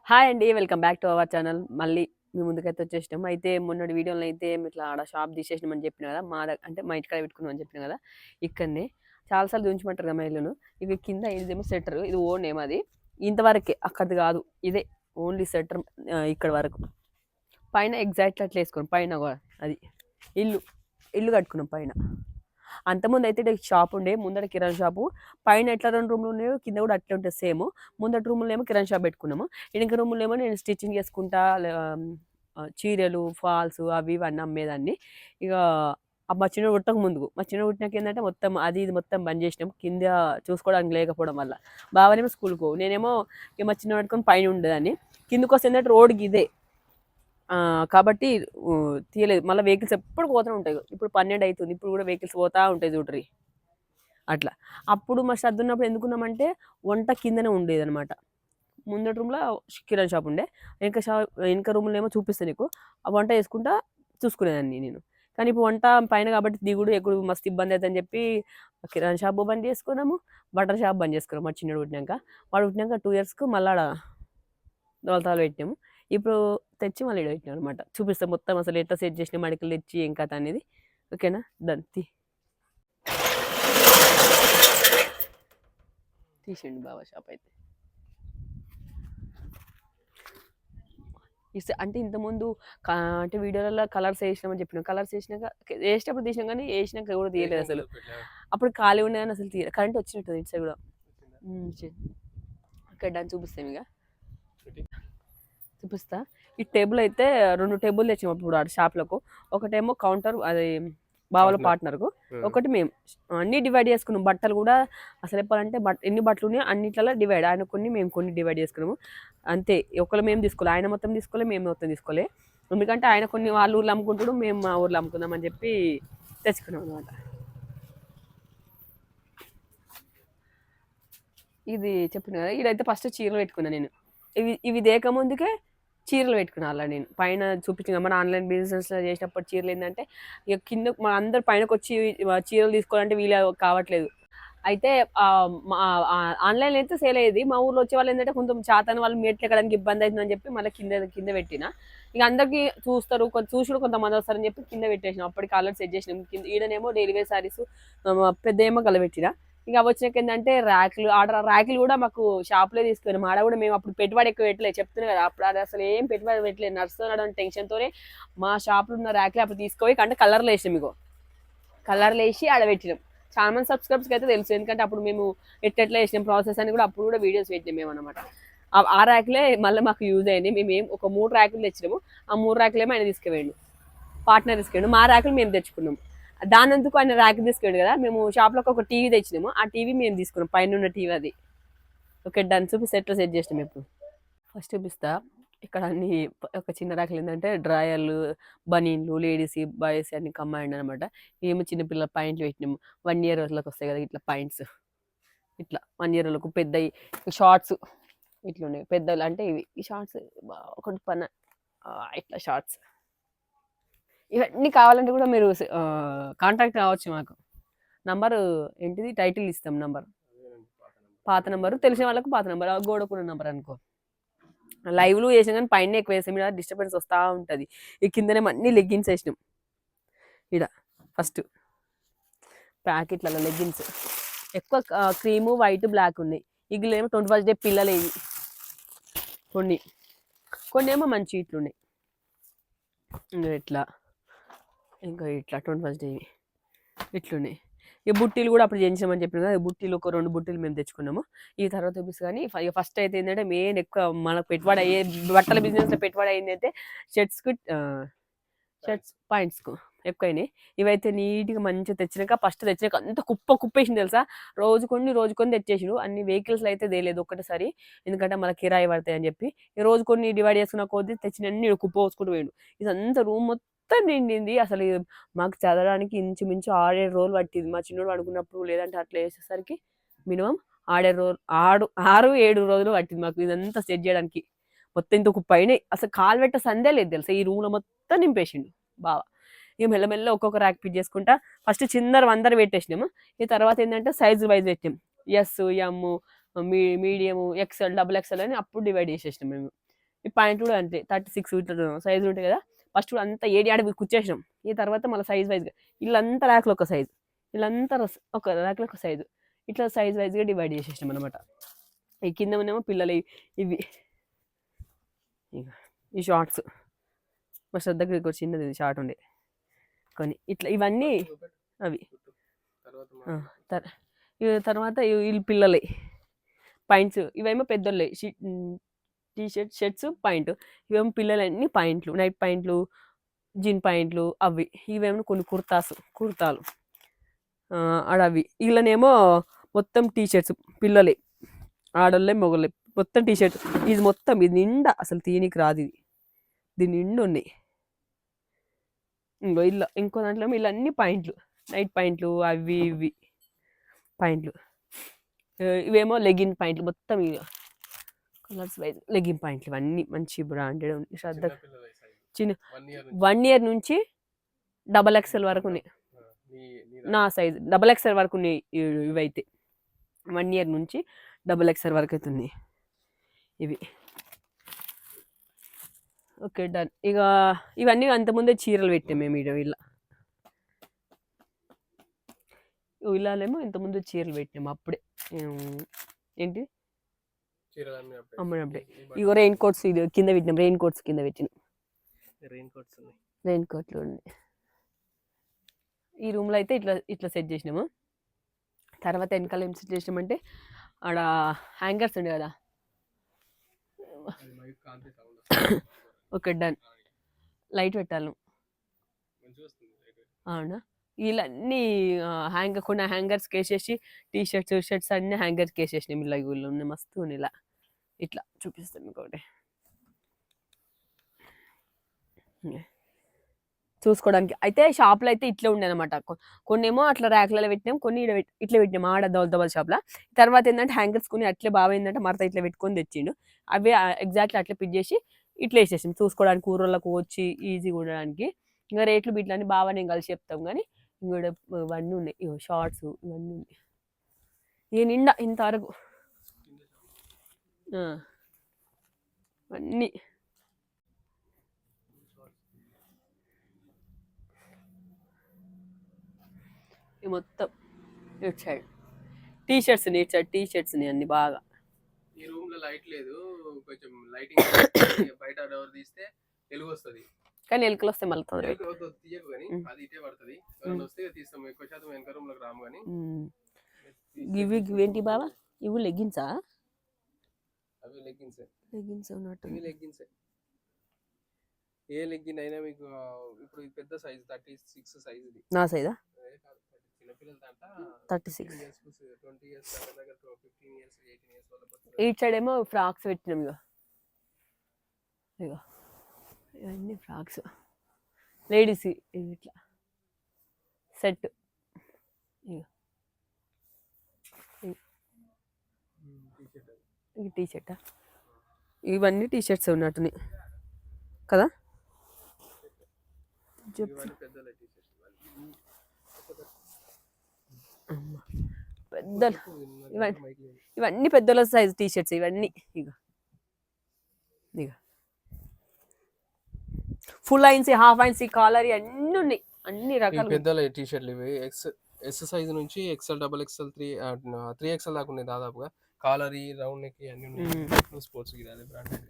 Hi అండి. Welcome back to our channel. మళ్ళీ మీ ముందుకైతే వచ్చేసినాం. అయితే మొన్నటి వీడియోలో అయితే ఇట్లా ఆడ షాప్ తీసేసినామని చెప్పిన కదా! అంటే మా ఇంటికాడ పెట్టుకున్నామని చెప్పిన కదా! ఇక్కడనే చాలా సార్లు చూయించమంటారు కదా! మా ఇల్లును. ఇవి కింద ఇదేమో షట్టర్. ఇది ఓన్ నేమ్ అది. ఇంతవరకే అక్కడిది కాదు. ఇదే ఓన్లీ షట్టర్ ఇక్కడి వరకు. పైన ఎగ్జాక్ట్‌లీ అట్లా వేసుకోండి. పైన కూడా అది ఇల్లు. ఇల్లు కట్టుకున్నాం పైన. అంతకుముందు అయితే షాప్ ఉండే ముందర కిరాణా షాపు పైన ఎట్లా 2 రూమ్‌లు ఉన్నాయో కింద కూడా అట్లే ఉంటది సేమ్. ముందట రూమ్‌లో ఏమో కిరాణా షాప్ పెట్టుకున్నాము. వెనక రూమ్‌లో ఏమో నేను స్టిచ్చింగ్ చేసుకుంటా చీరలు, ఫాల్స్ అవి ఇవి అన్నీ అమ్మేదాన్ని. ఇక మా చిన్నోడు పుట్టక ముందుకు. మా చిన్నోడు పుట్టినాక ఏందంటే మొత్తం అది ఇది మొత్తం బంద్ చేసినాం. కింద చూసుకోవడానికి లేకపోవడం వల్ల. బావనేమో స్కూల్‌కి పోవు. నేనేమో ఇక మా చిన్నోడిని పట్టుకొని పైన ఉండేదాన్ని. కిందకొస్తే ఏందంటే రోడ్డుకి ఇదే. కాబట్టి తీయలేదు. మళ్ళీ వెహికల్స్ ఎప్పుడు పోతూనే ఉంటాయి. ఇప్పుడు 12 అవుతుంది. ఇప్పుడు కూడా వెహికల్స్ పోతా ఉంటాయి చూడుర్రి. అట్లా. అప్పుడు మా శ్రద్ధ ఉన్నప్పుడు ఎందుకున్నామంటే వంట కిందనే ఉండేదనమాట. ముందటి రూమ్‌లో కిరాణా షాప్ ఉండే. వెనక రూమ్‌లో ఏమో చూపిస్తా నీకు. ఆ వంట చేసుకుంటా చూసుకునేదాన్ని నేను. కానీ ఇప్పుడు వంట పైన కాబట్టి దిగుడు, ఎగుడు మస్తు ఇబ్బంది అయితదని చెప్పి కిరాణా షాపు బంద్ చేసుకున్నాము. బట్టల షాప్ బంద్ చేసుకున్నాం మా చిన్నోడు పుట్టినాక. వాడు పుట్టినాక 2 ఇయర్స్‌కి మళ్ళా ఆడ దోలతాలు పెట్టినాము. ఇప్పుడు తెచ్చి మళ్ళీ ఈడ పెట్టినాం అనమాట. చూపిస్తా మొత్తం అసలు ఎట్లా సెట్ చేసినా మడికలు తెచ్చి ఏం కథ అనేది. ఓకేనా? డన్. తీసేయండి బావ షాప్ అయితే. అంటే ఇంతకుముందు అంటే వీడియోలలో కలర్స్ వేసినామని చెప్పినాం. కలర్స్ వేసినాక వేసేటప్పుడు తీసినాం కానీ వేసినాక కూడా తీయలేదు అసలు. అప్పుడు ఖాళీ ఉండే కానీ అసలు కరెంట్ వచ్చినట్టు ఇటు సైడ్ కూడా. Okay done. చూపిస్తాం ఇక చూపిస్తా. ఈ టేబుల్ అయితే 2 టేబుల్ తెచ్చాము అప్పుడు ఆడ షాప్లకు. ఒకటేమో కౌంటర్ అది బావల పార్ట్నర్కు, ఒకటి మేము అన్నీ డివైడ్ చేసుకున్నాం. బట్టలు కూడా అసలు చెప్పాలంటే ఎన్ని బట్టలు ఉన్నాయో అన్నిట్లలో డివైడ్. ఆయన కొన్ని మేము కొన్ని డివైడ్ చేసుకున్నాము అంతే. ఒకళ్ళు మేము తీసుకోవాలి, ఆయన మొత్తం తీసుకోలే, మేము మొత్తం తీసుకోలే. ఎందుకంటే ఆయన కొన్ని వాళ్ళ ఊర్లో అమ్ముకుంటాడు, మేము మా ఊర్లో అమ్ముకుందాం అని చెప్పి తెచ్చుకున్నాం అనమాట. ఇది చెప్పిన కదా, ఇదైతే ఫస్ట్ చీరలు పెట్టుకున్నా నేను. ఇవి దేక ముందుకే చీరలు పెట్టుకున్నా అలా నేను. పైన చూపించిన మన ఆన్లైన్ బిజినెస్లో చేసినప్పుడు చీరలు ఏంటంటే ఇక కింద మన అందరు పైనకి వచ్చి చీరలు తీసుకోవాలంటే వీలు కావట్లేదు. అయితే ఆన్లైన్లో అయితే సేల్ అయ్యేది. మా ఊర్లో వచ్చే వాళ్ళు ఏంటంటే కొంచెం చాతని వాళ్ళు మెట్లు ఎక్కడానికి ఇబ్బంది అవుతుందని చెప్పి మళ్ళీ కింద కింద పెట్టిన. ఇక అందరికీ చూస్తారు, చూసుడు కొంతమంది వస్తారని చెప్పి కింద పెట్టేసినాం. అప్పటికి ఆల్రెడీ సెట్ చేసినాం. కింద ఈడనేమో డైలీ వేర్ సారీస్ పెద్ద ఏమో కలబెట్టిన. ఇక వచ్చినాక ఏంటంటే ర్యాకులు, ఆర్డర్ ర్యాకులు కూడా మాకు షాప్లో తీసుకున్నాం. ఆడ కూడా మేము అప్పుడు పెట్టుబడి ఎక్కువ పెట్టలేదు, చెప్తున్నాం కదా. అప్పుడు అది అసలు ఏం పెట్టుబడి పెట్టలేదు, నడుస్తున్నాడు టెన్షన్తోనే మా షాప్లో ఉన్న ర్యాకులు అప్పుడు తీసుకుపోయి అంటే కలర్లు వేసినాం. మీకు కలర్లు వేసి ఆడ పెట్టినాం. చాలా మంది సబ్స్క్రైబర్స్కి అయితే తెలుసు, ఎందుకంటే అప్పుడు మేము ఎట్లా వేసినాం ప్రాసెస్ అని కూడా అప్పుడు కూడా వీడియోస్ పెట్టినాం మేము అనమాట. ఆ ర్యాకులే మళ్ళీ మాకు యూజ్ అయింది. మేము ఒక 3 ర్యాకులు తెచ్చినాము. ఆ 3 ర్యాకులేమో ఆయన తీసుకుపోయాడు, పార్ట్నర్ తీసుకెళ్ళాడు. మా ర్యాకులు మేము తెచ్చుకున్నాం. దానందుకు ఆయన ర్యాక్ తీసుకెళ్ళాడు కదా. మేము షాప్లోకి ఒక టీవీ తెచ్చినాము. ఆ టీవీ మేము తీసుకున్నాం, పైన ఉన్న టీవీ అది. Okay done. చూపిస్తే ఎట్లా సెట్ చేసినాం ఇప్పుడు. ఫస్ట్ చూపిస్తా. ఇక్కడ అన్ని ఒక చిన్న ర్యాకులు ఏంటంటే డ్రాయర్లు, బనీన్లు, లేడీస్ బాయ్స్ అన్ని కంబైండ్ అనమాట. ఏమో చిన్నపిల్లల పాయింట్లు పెట్టినాము. 1 ఇయర్ వాళ్ళకి వస్తాయి కదా ఇట్లా పాయింట్స్. ఇట్లా 1 ఇయర్ వాళ్ళకు పెద్దవి షార్ట్స్ ఇట్లా ఉన్నాయి. పెద్దలు అంటే ఇవి ఈ షార్ట్స్ ఒకటి ఇట్లా షార్ట్స్. ఇవన్నీ కావాలంటే కూడా మీరు కాంటాక్ట్ కావచ్చు మాకు. నంబరు ఏంటిది టైటిల్ ఇస్తాం. నంబర్ పాత నంబరు, తెలిసిన వాళ్ళకు పాత నంబర్, గోడకున్న నంబర్ అనుకో. లైవ్లు వేసాం కానీ పైన ఎక్కువ వేసాం. ఇక్కడ డిస్టర్బెన్స్ వస్తూ ఉంటుంది. ఈ కిందనే అన్ని లెగ్గిన్స్ వేసినాం. ఇక్కడ ఫస్ట్ ప్యాకెట్లలో లెగ్గిన్స్ ఎక్కువ క్రీము, వైట్, బ్లాక్ ఉన్నాయి. ఇగులేమో 21st డే పిల్లలు ఇవి కొన్ని ఏమో మంచి ఇట్లున్నాయి. ఇంకా ఇట్లా 21st డే ఇట్లున్నాయి. ఈ బుట్టీలు కూడా అప్పుడు చేయించామని చెప్పిన కదా, బుట్టీలు ఒక 2 బుట్టీలు మేము తెచ్చుకున్నాము. ఈ తర్వాత చూపిస్తా. కానీ ఫస్ట్ అయితే ఏంటంటే మెయిన్ ఎక్కువ మనకు పెట్టుబడి అయ్యే బట్టల బిజినెస్లో పెట్టుబడి అయింది అయితే షర్ట్స్ పాయింట్స్కు ఎక్కువైనాయి. ఇవైతే నీట్గా మంచిగా తెచ్చినాక ఫస్ట్ తెచ్చినాక అంత కుప్పేసింది తెలుసా. రోజు కొన్ని తెచ్చేసాడు. అన్ని వెహికల్స్లో అయితే తేలేదు ఒక్కటేసారి, ఎందుకంటే మన కిరాయి పడతాయి అని చెప్పి. ఈ రోజు కొన్ని డివైడ్ చేసుకున్న కొద్దీ తెచ్చినన్ని కుప్ప పోసుకుంటూ పోయాడు. ఇదంతా రూమ్ మొత్తం నిండింది. అసలు మాకు చదవడానికి ఇంచుమించు 6-7 రోజులు పట్టింది. మా చిన్నోడు పడుకున్నప్పుడు లేదంటే అట్లా వేసేసరికి మినిమం 6-7 రోజులు పట్టింది మాకు ఇదంతా సెట్ చేయడానికి. మొత్తం ఇంత పైన అసలు కాలు పెట్ట సందే లేదు తెలుసా. ఈ రూమ్లో మొత్తం నింపేసిండు బావ. ఇక మెల్లమెల్ల ఒక్కొక్క ర్యాక్ పిక్ చేసుకుంటా ఫస్ట్ చిన్నర 100 పెట్టేసినాము. ఈ తర్వాత ఏంటంటే సైజు వైజ్ పెట్టాం. ఎస్, ఎమ్, మీడియం, ఎక్సెల్, XXL అని అప్పుడు డివైడ్ చేసేసినాం మేము. ఈ పాయింట్ కూడా అంతే 36 ఇట్లా సైజులు ఉంటాయి కదా. ఫస్ట్ అంతా ఏడి ఆడ కుచ్చేసినాం. ఈ తర్వాత మళ్ళీ సైజ్ వైజ్గా వీళ్ళంతా ర్యాక్లో ఒక సైజు, వీళ్ళంతా ఒక ర్యాక్లో ఒక సైజు, ఇట్లా సైజ్ వైజ్గా డివైడ్ చేసేసినాం అనమాట. ఈ కింద ఉన్నేమో పిల్లలు ఇవి ఈ షార్ట్స్. మా శ్రద్ధకి ఒక చిన్నది షార్ట్ ఉండే కొన్ని ఇట్లా ఇవన్నీ అవి. తర్వాత వీళ్ళు పిల్లలే పాయింట్స్, ఇవేమో పెద్దోళ్ళే షర్ట్స్ పాయింట్, ఇవేమో పిల్లలన్నీ పాయింట్లు, నైట్ పాయింట్లు, జీన్ పాయింట్లు అవి. ఇవేమో కొన్ని కుర్తాలు ఆడవి. వీళ్ళనేమో మొత్తం టీషర్ట్స్ పిల్లలే, ఆడోళ్ళే మొగలే మొత్తం టీషర్ట్స్. ఇది మొత్తం ఇది నిండా అసలు తీనికి రాదు, ఇది దీని నిండా ఉన్నాయి. ఇంకో దాంట్లో వీళ్ళు అన్ని పాయింట్లు, నైట్ పాయింట్లు అవి ఇవి పాయింట్లు. ఇవేమో లెగిన్ పాయింట్లు మొత్తం ఇక కలర్స్ వైజ్ లెగిన్ పాయింట్లు. ఇవన్నీ మంచి బ్రాండెడ్ ఉంది. శ్రద్ధ చిన్న 1 year నుంచి XXL వరకు ఉన్నాయి. నా సైజ్ XXL వరకు ఉన్నాయి ఇవైతే. 1 year నుంచి XXL వరకు అయితే ఉన్నాయి ఇవి. Okay done. ఇక ఇవన్నీ అంతకుముందే చీరలు పెట్టాం మేము ఇలాలేమో ఇంతకుముందు చీరలు పెట్టినాము అప్పుడే. ఏంటి అప్పుడే ఇగో రెయిన్ కోట్స్ ఇది కింద పెట్టినాం, రెయిన్ కోట్స్ కింద పెట్టినాం. రెయిన్ కోట్లు ఉన్నాయి. ఈ రూమ్లో అయితే ఇట్లా సెట్ చేసినాము. తర్వాత వెనకాల ఏం సెట్ చేసినామంటే ఆడ హ్యాంగర్స్ ఉండే కదా. Okay done. లైట్ పెట్టాలి అవునా. వీళ్ళన్నీ కొన్ని హ్యాంగర్స్కి వేసేసి షర్ట్స్ అన్నీ హ్యాంగర్స్కి వేసేసినాం. ఇలా వీళ్ళు ఉన్నాయి మస్తు ఉన్నాయి. ఇట్లా చూపిస్తాను ఇంకొకటి చూసుకోవడానికి. అయితే షాప్లో అయితే ఇట్లా ఉండే అనమాట. కొన్ని ఏమో అట్లా ర్యాక్లలో పెట్టినాం, కొన్ని ఇట్లా పెట్టినాం ఆడ దౌల్ షాప్లో. తర్వాత ఏంటంటే హ్యాంగర్స్ కొని అట్లే బాగా ఏంటంటే మరత ఇట్లా పెట్టుకొని తెచ్చిండు. అవే ఎగ్జాక్ట్లీ అట్లా పిట్ చేసి ఇట్లా వేసేసాం చూసుకోవడానికి, ఊరోళ్ళకు వచ్చి ఈజీగా ఉండడానికి. ఇంకా రేట్లు బిట్లన్నీ బాగా నేను కలిసి చెప్తాం. కానీ ఇంకోటి ఇవన్నీ ఉన్నాయి, ఇవో షార్ట్స్ ఇవన్నీ ఉన్నాయి. ఇక నిండా ఇంతవరకు అన్నీ మొత్తం ఇటు సైడ్ టీషర్ట్స్ అన్ని బాగా. ఈ రూమ్ లో లైట్ లేదు, కొంచెం లైటింగ్ బయట డోర్ తీస్తే వెలుగు వస్తుంది. కానీ ఎలుకలు వస్తే మళ్ళీ తీయకు కానీ అది ఇటే పడుతుంది. వస్తే తీస్తాం. ఎక్కువ శాతం వెనక రూమ్ లోకి రాము. కానీ ఇవేంటి బాబా? ఇవి లెగ్గిన్సా? అవి లెగ్గిన్స్ ఉన్నట్టు. లెగ్గిన్స్ ఏ లెగ్గిన్ అయినా మీకు ఇప్పుడు పెద్ద సైజ్ 36 సైజ్. ఇది నా సైజా? చిన్నపిల్లల దాంట 36 20 years 15 years 18 years వాళ్ళ. ఈ సైడ్ ఏమో ఫ్రాక్స్ పెట్టినాం. ఇగో ఇవన్నీ ఫ్రాక్స్ లేడీస్ ఇట్లా సెట్. టీషర్టా? ఇవన్నీ టీషర్ట్స్ ఉన్నట్టున్నాయి కదా. పెద్దలు ఇవన్నీ పెద్దల సైజ్ టీషర్ట్స్ ఇవన్నీ. ఇక ఫుల్ ఐన్స్, హాఫ్ ఐన్స్, కాలర్ అన్నీ ఉన్నాయి, అన్ని రకాల పెద్దల టీషర్ట్లు. ఇవి ఎస్ సైజ్ నుంచి XL XXL 3XL దాకా ఉన్నాయి దాదాపుగా. కాలర్ రౌండ్ నెక్ అన్ని ఉన్నాయి. Techno sports branded,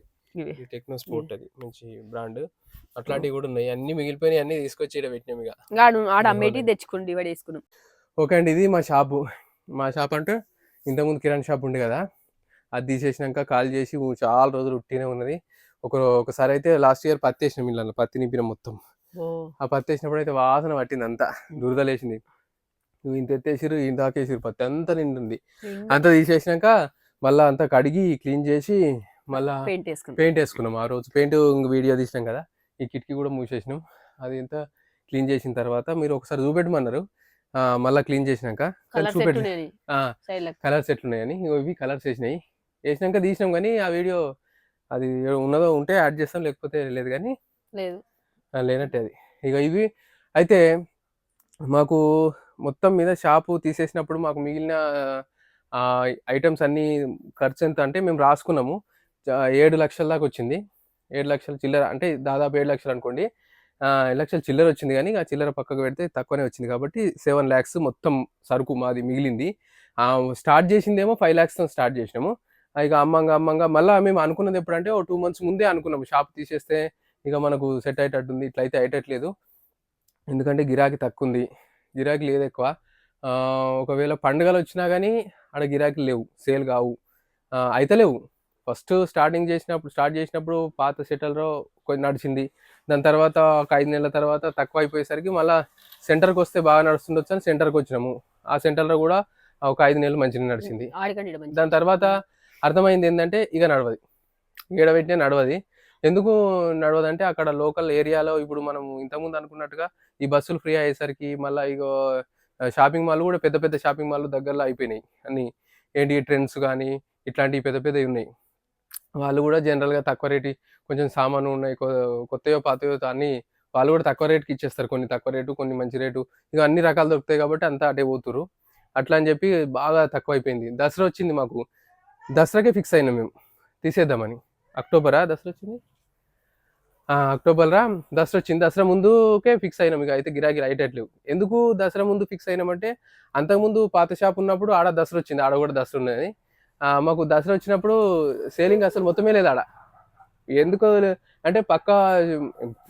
techno sport అది మంచి బ్రాండ్. అట్లాంటివి కూడా ఉన్నాయి. అన్ని మిగిలిపోయినాయి, అన్ని తీసుకొచ్చి ఇక్కడ పెట్టినాం. ఇక ఆడ అమ్మేటి తెచ్చుకుని డివైడ్ చేసుకున్నాం. ఓకే అండి, ఇది మా షాప్ అంటే ఇంతకుముందు కిరాణా షాప్ ఉండే కదా, అది తీసేసినాక కాల్ చేసి చాలా రోజులు ఉట్టినే ఉన్నది. ఒకసారి అయితే లాస్ట్ ఇయర్ పత్తి వేసినాం. ఇళ్ళలో పత్తి నింపినాం మొత్తం. ఆ పత్తి వేసినప్పుడు అయితే వాసన పట్టింది, అంతా దురదలేసింది. నువ్వు ఇంత ఎత్తేసిరు, ఇంత ఆకేసిరు, పత్తి అంతా నిండుంది. అంతా తీసేసినాక మళ్ళీ అంతా కడిగి క్లీన్ చేసి మళ్ళీ పెయింట్ వేసుకున్నాం. ఆ రోజు పెయింట్ వీడియో తీసినాం కదా, ఈ కిటికీ కూడా మూసేసినాం. అది ఎంత క్లీన్ చేసిన తర్వాత మీరు ఒకసారి చూపెట్టమన్నారు. మళ్ళీ క్లీన్ చేసినాక చూపెట్టి కలర్స్ ఎట్లున్నాయని. ఇవి కలర్స్ వేసినాక తీసినాం. కానీ ఆ వీడియో అది ఉన్నదో ఉంటే యాడ్ చేస్తాం, లేకపోతే లేదు. కానీ లేనట్టే అది. ఇక ఇవి అయితే మాకు మొత్తం మీద షాపు తీసేసినప్పుడు మాకు మిగిలిన ఐటమ్స్ అన్నీ ఖర్చు ఎంత అంటే మేము రాసుకున్నాము 7 లక్షల దాకా వచ్చింది. 7 లక్షల చిల్లర అంటే దాదాపు 7 లక్షలు అనుకోండి. 7 లక్షల చిల్లర వచ్చింది కానీ ఆ చిల్లర పక్కకు పెడితే తక్కువనే వచ్చింది కాబట్టి 7 లాక్స్ మొత్తం సరుకు మాది మిగిలింది. స్టార్ట్ చేసిందేమో 5 లాక్స్‌తో స్టార్ట్ చేసినాము. ఇక అమ్మంగా మళ్ళా మేము అనుకున్నది ఎప్పుడంటే ఓ 2 మంత్స్ ముందే అనుకున్నాము. షాప్ తీసేస్తే ఇక మనకు సెట్ అయ్యేటట్టుంది. ఇట్లయితే అయ్యేటట్లేదు. ఎందుకంటే గిరాకీ తక్కువుంది. గిరాకీ లేదెక్కువ. ఒకవేళ పండుగలొచ్చినా గానీ ఆడ గిరాకీలు లేవు. సేల్ గావు. అయితలేవు. ఫస్ట్ స్టార్ట్ చేసినప్పుడు పాత షట్టర్‌లో కొంచెం నడిచింది. దాని తర్వాత ఒక 5 నెలల తర్వాత తక్కువైపోయేసరికి మళ్ళా సెంటర్‌కొస్తే బాగా నడుస్తుండొచ్చని సెంటర్‌కొచ్చినాము. ఆ సెంటర్‌లో గూడా ఒక 5 నెలలు మంచిగనే నడిచింది. ఆడికంటే ఈడ మంచిగా దాని తర్వాత అర్థమైందేందంటే ఇక నడవది. ఏడ పెట్టినా నడవది. ఎందుకు నడవదంటే అక్కడ లోకల్ ఏరియాలో ఇప్పుడు మనం ఇంతకుముందు అనుకున్నట్టుగా ఈ బస్సులు ఫ్రీ అయ్యేసరికి మళ్ళా ఇగో షాపింగ్ మాల్‌లు గూడా పెద్ద పెద్ద షాపింగ్ మాల్‌లు దగ్గరలో అయిపోయినాయి అన్నీ. ఏంటి ట్రెండ్స్ గానీ ఇట్లాంటివి పెద్ద పెద్దయి ఉన్నాయి. వాళ్ళు గూడా జనరల్‌గా తక్కువ రేటుయి కొంచెం సామాను ఉన్నాయి. కొత్తయో, పాతయో అన్నీ వాళ్ళు గూడా తక్కువ రేట్‌కి ఇచ్చేస్తారు. కొన్ని తక్కువ రేటు, కొన్ని మంచి రేటు. ఇగ అన్ని రకాలు దొరుకుతాయి కాబట్టి అంతా అటే పోతుర్రు. అట్లా అని చెప్పి బాగా తక్కువైపోయింది. దసరా వచ్చింది మాకు. దసరాకే ఫిక్స్ అయినాం మేము తీసేద్దామని. అక్టోబరా దసరా వచ్చింది? అక్టోబర్‌లా దసరా వచ్చింది. దసరా ముందుకే ఫిక్స్ అయినాం. ఇక అయితే గిరాకీలు అయ్యేటట్లేవు. ఎందుకు దసరా ముందు ఫిక్స్ అయినామంటే అంతకుముందు పాత షాప్ ఉన్నప్పుడు ఆడ దసరా వచ్చింది. ఆడ కూడా దసరా ఉన్నది. మాకు దసరా వచ్చినప్పుడు సేలింగ్ అసలు మొత్తమే లేదు ఆడ. ఎందుకో అంటే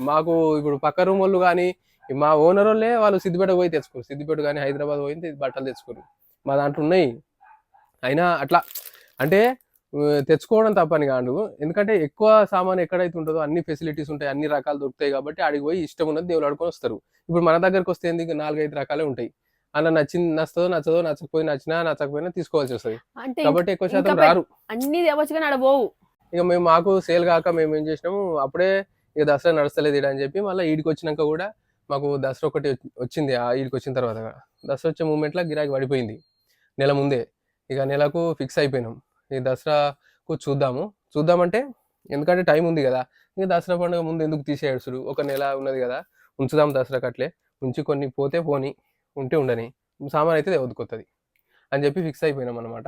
మాకు ఇప్పుడు పక్క రూమోళ్ళు గానీ, మా ఓనరోళ్ళే వాళ్ళు సిద్దిపేటకు పోయి తెచ్చుకోరు. సిద్దిపేట గానీ, హైదరాబాద్ పోయి బట్టలు తెచ్చుకోరు. మా దాంట్లో ఉన్నాయి. అయినా అట్లా అంటే తెచ్చుకోవడం తప్పని కాదు. ఎందుకంటే ఎక్కువ సామాను ఎక్కడైతే ఉంటదో అన్ని ఫెసిలిటీస్ ఉంటాయి. అన్ని రకాలు దొరుకుతాయి కాబట్టి ఆడికి పోయి ఇష్టం ఉన్నది దేవులాడుకొని వస్తారు. ఇప్పుడు మన దగ్గరకొస్తే ఏంది 4, 5 రకాలే ఉంటాయి. అలా నచ్చుతదో నచ్చదో, నచ్చకపోయినా తీసుకోవాల్సి వస్తది. అంటే కాబట్టి ఎక్కువ ఇంకా శాతం రారు. అన్ని తేవచ్చు కానీ ఆడ పోవు. ఇక మాకు సేల్ గాక మేమేం చేసినాము, అప్పుడే ఇక దసరా నడుస్తలేదు ఈడ అని చెప్పి మళ్ళీ ఈడికొచ్చినాక కూడా మాకు దసరా ఒకటి వచ్చింది. ఈడికొచ్చిన తర్వాత దసరా వచ్చే మూమెంట్‌లో గిరాకీ పడిపోయింది. నెల ముందే. ఇక నెలకు ఫిక్స్ అయిపోయినాం. ఈ దసరాకు చూద్దామంటే ఎందుకంటే టైం ఉంది గదా! ఇక దసరా పండుగ ముందు ఎందుకు తీసేసుడు? ఒక నెల ఉన్నది గదా! ఉంచుదాం దసరాకట్లే. ఉంచి కొన్ని పోతే పోనీ, ఉంటే ఉండని. సామానయితే తేవద్దు కొత్తది అని చెప్పి ఫిక్స్ అయిపోయినామనమాట.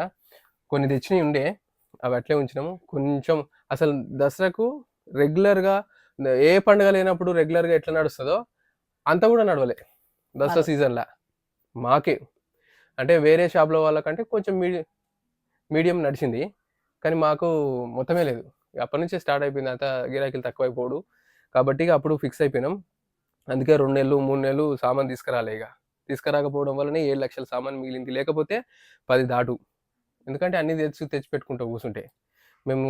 కొన్ని తెచ్చినయి ఉండే. అవి అట్లే ఉంచినాము. కొంచెం అసలు దసరాకు రెగ్యులర్‌గా ఏ పండుగ లేనప్పుడు రెగ్యులర్‌గా ఎట్లా నడుస్తదో అంత గూడా నడవలే. దసరా సీజన్‌ల. మాకే. అంటే వేరే షాప్‌లో వాళ్ళకంటే కొంచెం మీడియం నడిచింది. కానీ మాకు మొత్తమే లేదు. అప్పటినుంచే స్టార్ట్ అయిపోయింది అంతా గిరాకీలు తక్కువైపోవుడు. కాబట్టి ఇగ అప్పుడు ఫిక్స్ అయిపోయినాం. అందుకే 2 నెలలు, 3 నెలలు సామాను తీసుకురాలే ఇగ. తీసుకురాకపోవడం వల్లనే 7 లక్షల సామాను మిగిలింది. లేకపోతే 10 దాటు. ఎందుకంటే అన్నీ తెచ్చిపెట్టుకుంటూ కూర్చుంటే. మేము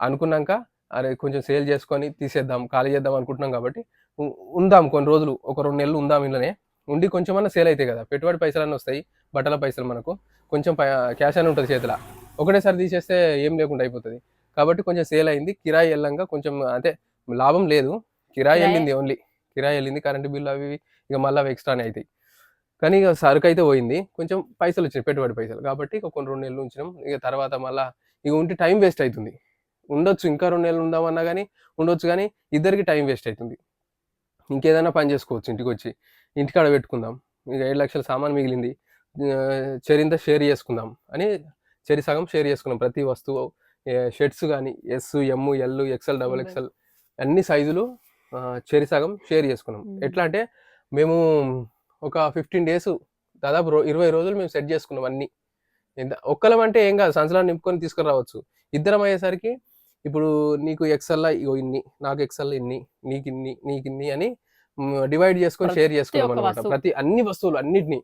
అనుకున్నాంక అరే కొంచెం సేల్ చేసుకొని తీసేద్దాం, ఖాళీ చేద్దాం అనుకుంటున్నాం కాబట్టి ఉ ఉందాం కొన్ని రోజులు. ఒక 2 నెలలు ఉందాం ఇళ్ళనే. ఉండి కొంచెమన్నా సేల్ అయితాయి కదా! పెట్టుబడి పైసలన్నా వస్తాయి. బట్టల పైసలు మనకు. కొంచెం క్యాష్ అని ఉంటది చేతిల. ఒకటేసారి తీసేస్తే ఏం లేకుండా అయిపోతది. కాబట్టి కొంచెం సేల్ అయింది. కిరాయి ఎల్లంగా కొంచెం అంటే లాభం లేదు. కిరాయి ఎళ్ళింది ఓన్లీ. కిరాయి ఎళ్ళింది. కరెంట్ బిల్లు అవి ఇవి ఇక మళ్ళీ అవి ఎక్స్‌ట్రానే అయితాయి. కానీ ఇక సరుకైతే పోయింది. కొంచెం పైసలొచ్చినాయి పెట్టుబడి పైసలు. కాబట్టి ఒక కొన్ని 2 నెలలు ఉంచినాం. ఇక తర్వాత మళ్ళా ఇక ఉంటే టైం వేస్ట్ అయితుంది. ఉండొచ్చు ఇంకా 2 నెలలు ఉందామన్నా గానీ ఉండొచ్చు గానీ ఇద్దరికీ టైం వేస్ట్ అయితుంది. ఇంకేదైనా పని చేసుకోవచ్చు ఇంటికొచ్చి. ఇంటికాడ పెట్టుకుందాం. ఇక 7 లక్షల సామాను మిగిలింది. చెరింత షేర్ చేసుకుందాం అని చెరి సగం షేర్ చేసుకున్నాం. ప్రతి వస్తువు షర్ట్స్ గానీ ఎస్, ఎమ్, ఎల్, ఎక్స్ఎల్, డబుల్ ఎక్స్ఎల్ అన్ని సైజులు చెరి సగం షేర్ చేసుకున్నాం. ఎట్లా అంటే మేము ఒక 15 డేస్ దాదాపు 20 రోజులు మేము సెట్ చేసుకున్నాం అన్నీ. ఒక్కలం అంటే ఏం కాదు సంచులను నింపుకొని తీసుకురావచ్చు. ఇద్దరం అయ్యేసరికి ఇప్పుడు నీకు ఎక్స్ఎల్‌లో ఇగో ఇన్ని, నాకు ఎక్స్ఎల్‌లో ఇన్ని, నీకిన్ని అని డివైడ్ చేసుకొని షేర్ చేసుకున్నాం అనమాట. అన్ని వస్తువులు అన్నిటిని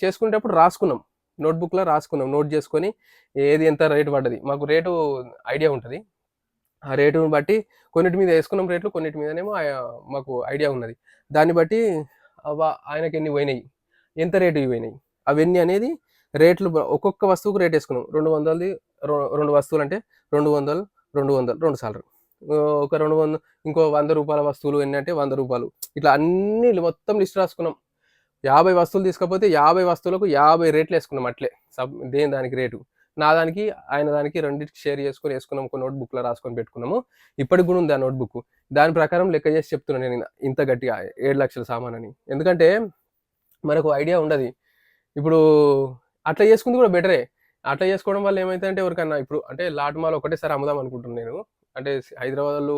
చేసుకునేటప్పుడు రాసుకున్నాం. నోట్‌బుక్‌లో రాసుకున్నాం. నోట్ చేసుకొని ఏది ఎంత రేటు పడ్డది. మాకు రేటు ఐడియా ఉంటది. ఆ రేటుని బట్టి కొన్నిటి మీద ఏసుకున్నాం రేట్లు. కొన్నిటి మీదనేమో మాకు ఐడియా ఉన్నది. దాన్ని బట్టి ఆయనకెన్ని పోయినాయి, ఎంత రేటువి పోయినాయి, అవన్నీ అనేది రేట్లు ఒక్కొక్క వస్తువుకు రేటేసుకున్నాం. 200ది 2 వస్తువులంటే 200, 200, 2 సార్లు. ఒక 200 ఇంకో రూ. 100 వస్తువులు ఎన్నంటే రూ. 100 ఇట్లా అన్నీ మొత్తం లిస్ట్ రాసుకున్నాం. 50 వస్తువులు తీసుకపోతే 50 వస్తువులకు 50 రేట్లేసుకున్నాం అట్లే. దేని దానికి రేటు. నా దానికి, ఆయన దానికి రెండిటికి షేర్ చేసుకొని ఏసుకున్నాం. ఒక నోట్‌బుక్‌లో రాసుకొని పెట్టుకున్నాము. ఇప్పటికి గూడా ఉంది ఆ నోట్‌బుక్. దాని ప్రకారం లెక్క చేసి చెప్తున్నా నేను ఇంత గట్టిగా 7 లక్షల సామానని. ఎందుకంటే మనకు ఐడియా ఉండది. ఇప్పుడు అట్లా చేసుకుంది కూడా బెటరే. అట్లా చేసుకోవడం వల్ల ఏమైతదంటే ఎవరికన్నా ఇప్పుడు అంటే లాట్ మాల్ ఒకటేసారి అమ్ముదాం అనుకుంటున్నా నేను. అంటే హైదరాబాద్ వాళ్ళు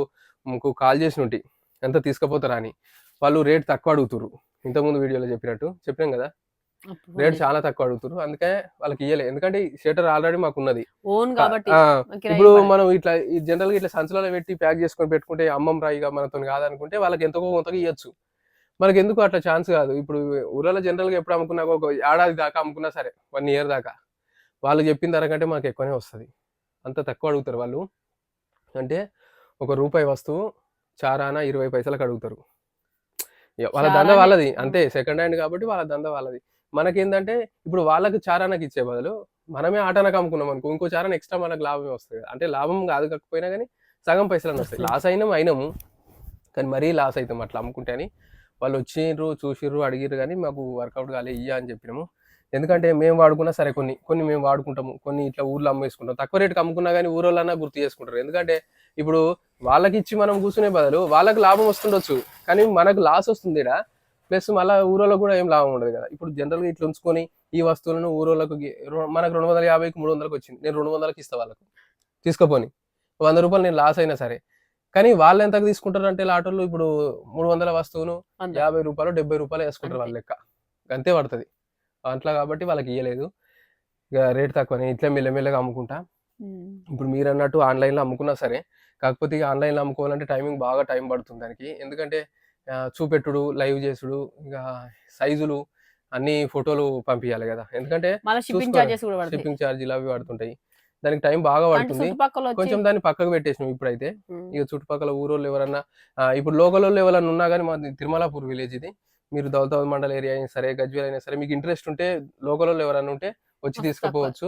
కాల్ చేసి ఉంటే ఎంత తీసుకుపోతారా అని, వాళ్ళు రేట్ తక్కువ అడుగుతుర్రు. ఇంతకుముందు వీడియోలో చెప్పినాం కదా, రేట్ చాలా తక్కువ అడుగుతారు. అందుకే వాళ్ళకి ఇయ్యలే, ఎందుకంటే షటర్ ఆల్రెడీ మాకు ఉన్నది. ఓన్ కాబట్టి ఇప్పుడు మనం ఇట్లా జనరల్ గా ఇట్లా సంచులలో పెట్టి ప్యాక్ చేసుకొని పెట్టుకుంటే అమ్మం రాయిగా మనతో కాదనుకుంటే వాళ్ళకి ఎంతో కొంతగా ఇవ్వచ్చు. మనకి ఎందుకు అట్లా ఛాన్స్ కాదు. ఇప్పుడు ఊరలో జనరల్ గా ఎప్పుడు అమ్ముకున్నా ఒక ఏడాది దాకా అమ్ముకున్నా సరే, 1 year దాకా వాళ్ళు చెప్పిన ధర కంటే మనకి ఎక్కువనే వస్తుంది. అంత తక్కువ అడుగుతారు వాళ్ళు. అంటే ఒక రూపాయి వస్తువు చారానా 20 పైసలకు అడుగుతారు. వాళ్ళ దంద వాళ్ళది అంతే, సెకండ్ హ్యాండ్ కాబట్టి వాళ్ళ దంద వాళ్ళది. మనకేందంటే ఇప్పుడు వాళ్ళకి చారానకి ఇచ్చే బదులు మనమే ఆటానకు అమ్ముకున్నాం అనుకో, ఇంకో చారాన ఎక్స్ట్రా మనకు లాభమే వస్తుంది. అంటే లాభం కాదు కాకపోయినా కానీ సగం పైసలు వస్తాయి. లాస్ అయినాము కానీ మరీ లాస్ అవుతాం అట్లా అమ్ముకుంటే అని. వాళ్ళు వచ్చిర్రు, చూసిర్రు, అడిగిర్రు, కానీ మాకు వర్కౌట్ కాలే, ఇయ్య అని చెప్పినాము. ఎందుకంటే మేము వాడుకున్నా సరే కొన్ని మేము వాడుకుంటాము, కొన్ని ఇట్లా ఊర్లో అమ్మేసుకుంటాం. తక్కువ రేటుకి అమ్ముకున్నా కానీ ఊరోళ్ళన్నా గుర్తు చేసుకుంటారు. ఎందుకంటే ఇప్పుడు వాళ్ళకి ఇచ్చి మనం కూర్చునే బదులు వాళ్ళకి లాభం వస్తుండొచ్చు, కానీ మనకు లాస్ వస్తుంది ఇక్కడ. ప్లస్ మళ్ళీ ఊరోళ్ళకు కూడా ఏం లాభం ఉండదు కదా. ఇప్పుడు జనరల్గా ఇట్లా ఉంచుకొని ఈ వస్తువులను ఊరోళ్ళకు మనకు 250కి 300కి వచ్చింది, నేను 200కి ఇస్తా వాళ్ళకు, తీసుకుపోని 100 రూపాయలు నేను లాస్ అయినా సరే. కానీ వాళ్ళు ఎంతకు తీసుకుంటారు అంటే ఆటోలు ఇప్పుడు 300 వస్తువును 50 రూపాయలు 70 రూపాయలు వేసుకుంటారు వాళ్ళ లెక్క, అంతే పడుతుంది అట్లా. కాబట్టి వాళ్ళకి ఇయ్యలేదు, ఇక రేట్ తక్కువనే ఇట్లా మెల్లమెల్లగా అమ్ముకుంటా. ఇప్పుడు మీరు అన్నట్టు ఆన్లైన్లో అమ్ముకున్నా సరే, కాకపోతే ఇక ఆన్లైన్లో అమ్ముకోవాలంటే బాగా టైం పడుతుంది దానికి. ఎందుకంటే చూపెట్టుడు, లైవ్ చేసుడు, ఇక సైజులు అన్ని ఫోటోలు పంపించాలి కదా. ఎందుకంటే షిప్పింగ్ ఛార్జీలు అవి పడుతుంటాయి, దానికి టైం బాగా పడుతుంది. కొంచెం దాన్ని పక్కకు పెట్టేసినాం ఇప్పుడైతే. ఇక చుట్టుపక్కల ఊరోళ్ళు ఎవరన్నా, ఇప్పుడు లోకల్ వాళ్ళు ఎవరన్నా ఉన్నా కానీ, మాది తిరుమలాపూర్ విలేజ్ ఇది. మీరు దౌలతాబాద్ మండల్ ఏరియా అయినా సరే, గజ్వేల్ అయినా సరే, మీకు ఇంట్రెస్ట్ ఉంటే లోకల్ వాళ్ళు ఎవరైనా ఉంటే వచ్చి తీసుకుపోవచ్చు.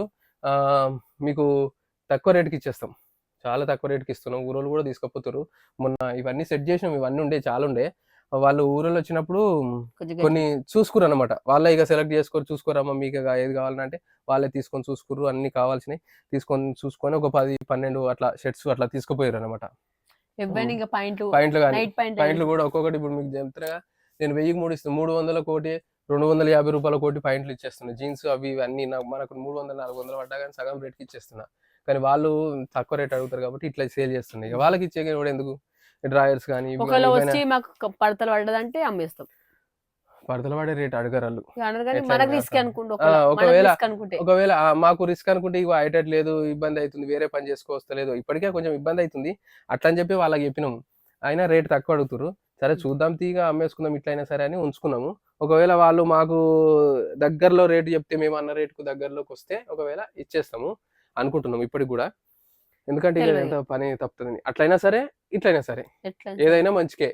మీకు తక్కువ రేటుకి ఇచ్చేస్తాం, చాలా తక్కువ రేటుకి ఇస్తున్నాం. ఊరోళ్ళు కూడా తీసుకుపోతారు. మొన్న ఇవన్నీ సెట్ చేసినాం, ఇవన్నీ చాలా ఉండే. వాళ్ళు ఊరోళ్ళు వచ్చినప్పుడు కొన్ని చూసుకురు అనమాట. వాళ్ళే ఇక సెలెక్ట్ చేసుకొని చూసుకోరమ్మా మీకు ఏది కావాలంటే వాళ్ళే తీసుకొని చూసుకుర్రు. అన్ని కావాల్సినవి చూసుకొని ఒక 10-12 అట్లా షర్ట్స్ అట్లా తీసుకుపోయారు అనమాట. పాయింట్లు కూడా ఒక్కొక్కటి ఇప్పుడు మీకు చెప్తారా, నేను 1000కి 3 ఇస్తాను, 300 కోటి 250 రూపాయల కోటి పాయింట్లు ఇచ్చేస్తున్నా. జీన్స్ అవి ఇవన్నీ మనకు 300-400 పడ్డా కానీ సగం రేట్కి ఇచ్చేస్తున్నా. కానీ వాళ్ళు తక్కువ రేట్ అడుగుతారు కాబట్టి ఇట్లా సేల్ చేస్తున్నాయి. ఇక వాళ్ళకి ఇచ్చే కూడా ఎందుకు, డ్రాయర్స్ కానీ పడతలు పడ్డదంటే అమ్మేస్తాం. పడతలు పడే రేట్ అడగరు వాళ్ళు. ఒకవేళ మాకు రిస్క్ అనుకుంటే ఇగో అయ్యేటట్లేదు, ఇబ్బంది అవుతుంది, వేరే పని చేసుకోవస్తలేదు, ఇప్పటికే కొంచెం ఇబ్బంది అవుతుంది అట్లా అని చెప్పి వాళ్ళకి చెప్పినాము. అయినా రేట్ తక్కువ అడుగుతారు. సరే చూద్దాం తీగా అమ్మేసుకుందాం ఇట్లయినా సరే అని ఉంచుకున్నాము. ఒకవేళ వాళ్ళు మాకు దగ్గరలో రేటు చెప్తే, మేము అన్న రేటుకు దగ్గరలోకి వస్తే ఒకవేళ ఇచ్చేస్తాము అనుకుంటున్నాం ఇప్పటికి కూడా. ఎందుకంటే ఎంత పని తప్పుతుంది. అట్లయినా సరే ఇట్లయినా సరే ఏదైనా మంచికే.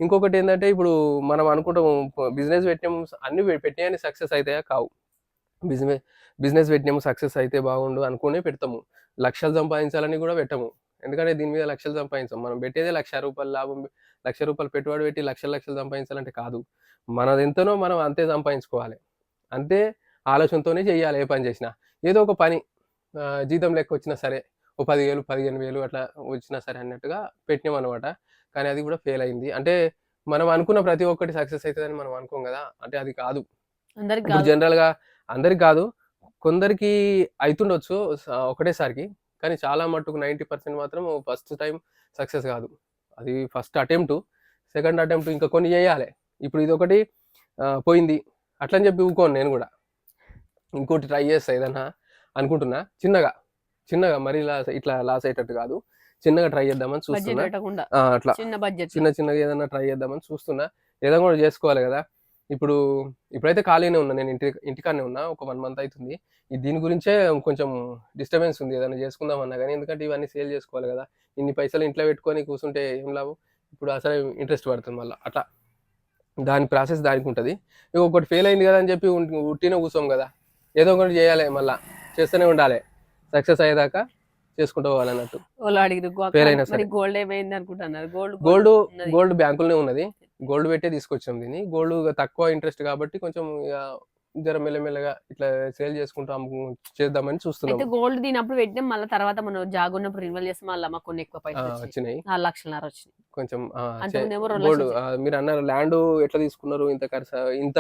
ఇంకొకటి ఏంటంటే, ఇప్పుడు మనం అనుకుంటాము బిజినెస్ పెట్టినాము, అన్ని పెట్టినాయని సక్సెస్ అవుతాయా? కావు. బిజినెస్ పెట్టినాము సక్సెస్ అయితే బాగుండు అనుకునే పెడతాము. లక్షలు సంపాదించాలని కూడా పెట్టము. ఎందుకంటే దీని మీద లక్షలు సంపాదించాం. మనం పెట్టేదే ₹1,00,000 లాభం, ₹1,00,000 పెట్టుబడి పెట్టి లక్షలు సంపాదించాలంటే కాదు. మనది ఎంతనో మనం అంతే సంపాదించుకోవాలి. అంతే ఆలోచనతోనే చేయాలి. ఏ పని చేసినా ఏదో ఒక పని జీతం లెక్క వచ్చినా సరే, ఓ 10,000 15,000 అట్లా వచ్చినా సరే అన్నట్టుగా పెట్టినాం అనమాట. కానీ అది కూడా ఫెయిల్ అయింది. అంటే మనం అనుకున్న ప్రతి ఒక్కటి సక్సెస్ అవుతుందని మనం అనుకోం కదా. అంటే అది కాదు. ఇప్పుడు జనరల్గా అందరికి కాదు, కొందరికి అవుతుండొచ్చు ఒకటేసారికి. కానీ చాలా మట్టుకు 90% మాత్రం ఫస్ట్ టైం సక్సెస్ కాదు. అది ఫస్ట్ అటెంప్ట్, సెకండ్ అటెంప్ట్ ఇంకా కొన్ని చేయాలి. ఇప్పుడు ఇది ఒకటి పోయింది అట్లా అని చెప్పి ఊకోను నేను కూడా. ఇంకోటి ట్రై చేస్తా ఏదన్నా అనుకుంటున్నా, చిన్నగా మరీ ఇట్లా లాస్ అయ్యేటట్టు కాదు, చిన్నగా ట్రై చేద్దామని చూస్తున్నా. అట్లా చిన్నగా ఏదన్నా ట్రై చేద్దామని చూస్తున్నా. ఏదైనా కూడా చేసుకోవాలి కదా. ఇప్పుడైతే ఖాళీనే ఉన్నా, నేను ఇంటికాడనే ఉన్నా. ఒక 1 month అవుతుంది. దీని గురించే కొంచెం డిస్టర్బెన్స్ ఉంది. ఏదైనా చేసుకుందాం అన్నా కానీ, ఎందుకంటే ఇవన్నీ సేల్ చేసుకోవాలి కదా. ఇన్ని పైసలు ఇంట్లో పెట్టుకొని కూర్చుంటే ఏం లాభం. ఇప్పుడు అసలు ఇంట్రెస్ట్ పడుతుంది మళ్ళీ అట్లా. దాని ప్రాసెస్ దానికి ఉంటుంది. ఒకటి ఫెయిల్ అయింది కదా అని చెప్పి ఉట్టినే కూర్చోం కదా. ఏదో ఒకటి చేయాలి, మళ్ళీ చేస్తూనే ఉండాలి, సక్సెస్ అయ్యేదాకా చేసుకుంటూ పోవాలన్నట్టు. గోల్డ్ బ్యాంకులోనే ఉన్నది. గోల్డ్ పెట్టే తీసుకొచ్చాం దీన్ని. గోల్డ్ తక్కువ ఇంట్రెస్ట్ కాబట్టి కొంచెం జర మెల్లమెల్లగా ఇట్లా సేల్ చేసుకుంటూ చేద్దామని చూస్తున్నాం. గోల్డ్ దీనప్పుడు పెట్టినాం, మళ్ళీ తర్వాత మనం జాగ్ ఉన్నప్పుడు రిన్యూవల్ చేస్తే మళ్ళీ మాకు కొన్ని ఎక్కువ పైసలు వచ్చినాయి. 4,00,000 వచ్చినాయి కొంచెం. గోల్డ్ మీరు అన్నారు ల్యాండ్ ఎట్లా తీసుకున్నారు, ఇంత ఖర్చు, ఇంత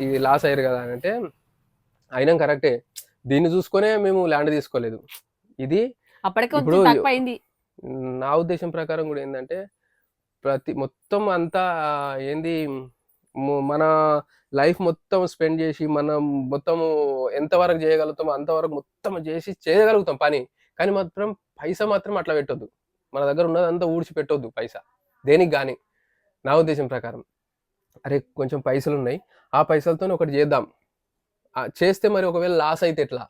ఇది లాస్ అయ్యారు కదా అని అంటే, అయినా కరెక్టే. దీన్ని చూసుకొనే మేము ల్యాండ్ తీసుకోలేదు. ఇది అప్పటికే నా ఉద్దేశం ప్రకారం కూడా ఏంటంటే మొత్తం అంతా ఏంది మన లైఫ్ మొత్తం స్పెండ్ చేసి మనం మొత్తము ఎంతవరకు చేయగలుగుతామో అంతవరకు మొత్తం చేసి చేయగలుగుతాం పని. కానీ మాత్రం పైసా మాత్రం అట్లా పెట్టొద్దు. మన దగ్గర ఉన్నదంతా ఊడ్చి పెట్టొద్దు పైసా. దేనికి గాని నా ఉద్దేశం ప్రకారం. అరే కొంచెం పైసలున్నాయి. ఆ పైసలతోని ఒకటి చేద్దాం. చేస్తే మరి ఒకవేళ లాస్ అయితే ఎట్లా?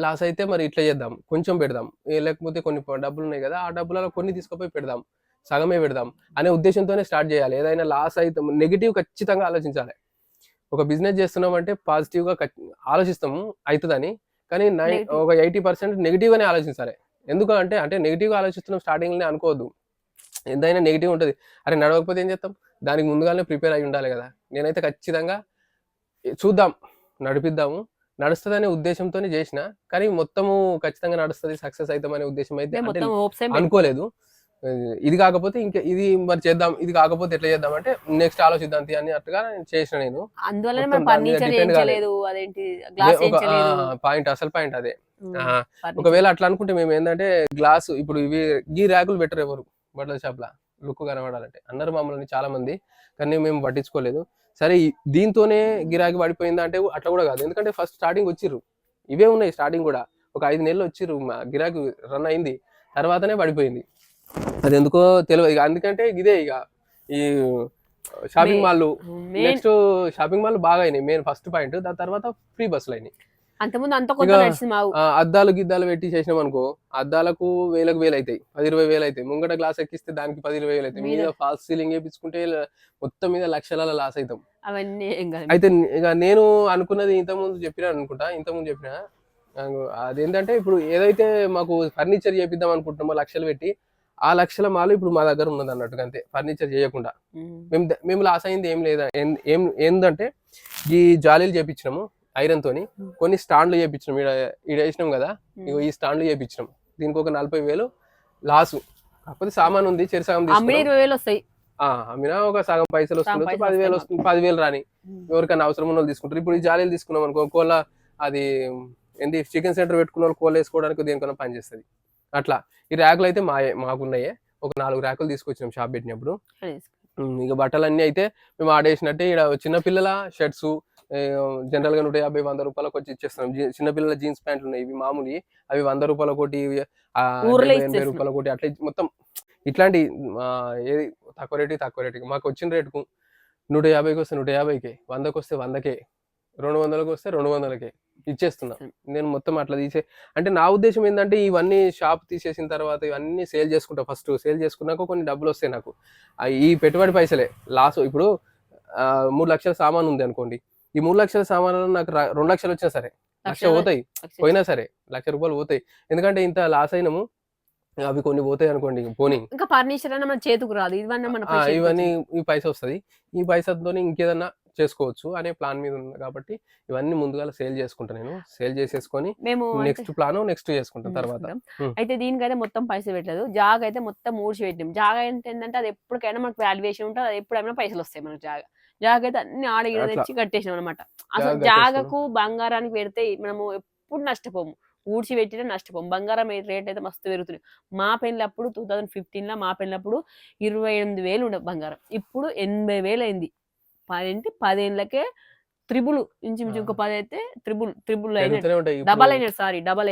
లాస్ అయితే మరి ఇట్లా చేద్దాం. కొంచెం పెడదాం. లేకపోతే కొన్ని డబ్బులున్నాయి కదా! ఆ డబ్బులలో కొన్ని తీసుకుపోయి పెడదాం. సగమే పెడదాం అనే ఉద్దేశంతోనే స్టార్ట్ చేయాలి. ఏదైనా లాస్ అయితే నెగెటివ్ ఖచ్చితంగా ఆలోచించాలి. ఒక బిజినెస్ చేస్తున్నామంటే పాజిటివ్‌గా ఆలోచిస్తాము అయితదని. కానీ నెగెటివ్. ఒక 80% నెగెటివ్‌గానే ఆలోచించాలి. ఎందుకు అంటే నెగెటివ్‌గా ఆలోచిస్తున్నాం స్టార్టింగ్‌లోనే అనుకోవద్దు. ఎంతైనా నెగెటివ్ ఉంటది. అరే నడవకపోతే ఏం చేత్తాం? దానికి ముందుగానే ప్రిపేర్ అయ్యి ఉండాలి కదా! నేనైతే ఖచ్చితంగా చూద్దాం. నడిపిద్దాము. నడుస్తదనే ఉద్దేశంతోనే జేసిన. కానీ మొత్తము ఖచ్చితంగా నడుస్తది. సక్సెస్ అయితామనే ఉద్దేశం అయితే అంటే మొత్తం హోప్స్ ఏం పెట్టుకోలేదు. అనుకోలేదు. ఇది కాకపోతే ఇది మరి చేద్దాం. ఇది కాకపోతే ఎట్లా చేద్దాం అంటే నెక్స్ట్ ఆలోచిద్దాం అన్నట్టుగా చేసిన నేను. అందువల్లనే మొత్తం మరి దాని మీద ఫర్నిచర్ డిపెండ్ కాలేదు. చేయించలేదు. అదేంటి గ్లాస్ చేయించలేదు. అసలు పాయింట్ అదే. ఆ! ఫర్నిచర్. ఒకవేళ అట్లా అనుకుంటే మేమేందంటే గ్లాసు ఇప్పుడు గీ ర్యాకులు బెటర్ ఎవరు బట్టల షాప్‌ల లుక్ కనపడాలంటే. అన్నారు మమ్మల్ని చాలా మంది. కానీ మేము పట్టించుకోలేదు. సరే దీంతోనే గిరాకీ పడిపోయిందా అంటే అట్లా కూడా కాదు. ఎందుకంటే ఫస్ట్ స్టార్టింగ్ వచ్చిర్రు. ఇవే ఉన్నాయి స్టార్టింగ్ కూడా. ఒక 5 నెలలు వచ్చిర్రు. గిరాకీ రన్ అయింది. తర్వాతనే పడిపోయింది. అదెందుకో తెలవదు. ఇక అందుకంటే ఇదే ఇక ఈ షాపింగ్ మాల్లు మెయిన్ నెక్స్ట్ షాపింగ్ మాల్లు బాగా అయినాయి. Main first point. దాని తర్వాత ఫ్రీ బస్సులయినాయి. అంతకుముందు అంత కొంత ఇక నడిచింది మావు. అద్దాలు గిద్దాలు పెట్టి చేసినామనుకో అద్దాలకు వేలకు వేలు అవుతాయి. 10-20 వేలు అవుతాయి. ముంగట గ్లాస్ ఎక్కిస్తే దానికి 10-20 వేలు అవుతాయి. మీద ఫాల్స్ సీలింగ్ వేయించుకుంటే మొత్తం మీద లక్షల లాస్ అవుతాం. అవన్నీ ఏం కాదు. అయితే ఇక నేను అనుకున్నది ఇంతకుముందు చెప్పినా అనుకుంటా. ఇంతకుముందు చెప్పిన అదేంటంటే ఇప్పుడు ఏదైతే మాకు ఫర్నిచర్ చేపిద్దాం అనుకుంటున్నామో లక్షలు పెట్టి ఆ లక్షల మాలు ఇప్పుడు మా దగ్గర ఉన్నది అన్నట్టుగా అంతే. ఫర్నిచర్ చేయకుండా మేము లాస్ అయింది ఏం లేదా ఏందంటే ఈ జాలీలు చేపించినాము ఐరన్ తోని. కొన్ని స్టాండ్లు చేపించినాం. ఈడ వేసినాం కదా, ఇగో ఈ స్టాండ్లు చేపించినాం. దీనికి ఒక 40,000 లాసు. కాకపోతే సామాన్ ఉంది, చెరిసగం అమ్మిన 20,000 వస్తాయి. అమ్మినా ఒక సగం పైసలు వస్తుంది, పైసలు 10,000 వస్తాయి వస్తుంది. 10,000 రాని ఎవరికైనా అవసరం ఉన్న వాళ్ళు తీసుకుంటారు. ఇప్పుడు ఈ జాలీలు తీసుకున్నాం అనుకో, కోళ్ళ అది ఏంటి చికెన్ సెంటర్ పెట్టుకున్న వాళ్ళు కోళ్ళు వేసుకోవడానికి దేనికన్నా పని చేస్తుంది. అట్లా ఈ ర్యాకులు అయితే మాకున్నాయే. ఒక 4 ర్యాకులు తీసుకొచ్చినాం షాప్ పెట్టినప్పుడు. ఇక బట్టలన్నీ అయితే మేము ఆడేసినట్టే. ఇక్కడ చిన్నపిల్లల షర్ట్స్ జనరల్ గా 150-100 రూపాయలకు వచ్చి ఇచ్చేస్తున్నాం. చిన్నపిల్లల జీన్స్ ప్యాంట్లు ఉన్నాయి, ఇవి మామూలు. అవి 100 రూపాయల కోటి, ఊర్లో 80 రూపాయల కోటి అట్లా మొత్తం ఇట్లాంటి ఏది తక్కువ రేటుకి మాకు వచ్చిన రేటుకు 150కి వస్తే 150కే, 100కి వస్తే 100కే, 200కి వస్తే 200కే ఇచ్చేస్తున్నా నేను. మొత్తం అట్లా అంటే నా ఉద్దేశం ఏంటంటే ఇవన్నీ షాప్ తీసేసిన తర్వాత ఇవన్నీ సేల్ చేసుకుంటా. ఫస్ట్ సేల్ చేసుకున్నాక కొన్ని డబ్బులు వస్తాయి నాకు. ఈ పెట్టుబడి పైసలే లాస్. ఇప్పుడు 3 లక్షల సామాన్ ఉంది అనుకోండి. ఈ 3 లక్షల సామాన్లు నాకు 2 లక్షలు వచ్చినా సరే, లక్ష పోతాయి. పోయినా సరే ₹1,00,000 పోతాయి. ఎందుకంటే ఇంత లాస్ అయినాము. అవి కొన్ని పోతాయి అనుకోండి, పోనీ. ఇంకా ఫర్నిచర్ అన్న మన చేతికి రాదు. ఇవన్నీ ఈ పైస వస్తుంది. ఈ పైసతో ఇంకేదన్నా చేసుకోవచ్చు అనే ప్లాన్ మీద ఉంది కాబట్టి ఇవన్నీ ముందుగా సేల్ చేసుకుంటా. నేను సేల్ చేసేసుకొని మేము నెక్స్ట్ ప్లాన్ నెక్స్ట్ చేసుకుంటాం తర్వాత. అయితే దీనికైతే మొత్తం పైసలు పెట్టలేదు. జాగా అయితే మొత్తం ఊడ్చి పెట్టినాం. జాగా ఏంటంటే అది ఎప్పటికైనా మనకు వాల్యుయేషన్ ఉంటుంది. అది ఎప్పుడైనా పైసలు వస్తాయి మనకు. జాగా అయితే అన్ని ఆడ తెచ్చి కట్టేసినాం అనమాట. అసలు జాగకు బంగారానికి పెడితే మనము ఎప్పుడు నష్టపోము. ఊడ్చి పెట్టినా నష్టపోము. బంగారం రేట్ అయితే మస్తు పెరుగుతుంది. మా పెళ్ళప్పుడు 2015లో మా పెళ్ళప్పుడు 28,000 ఉండే బంగారం. ఇప్పుడు 80,000 అయింది. 10 ఏళ్ళకే త్రిబుల్, ఇంచుమించు ఇంకో 10 అయితే త్రిబుల్ అయినట్టు, డబల్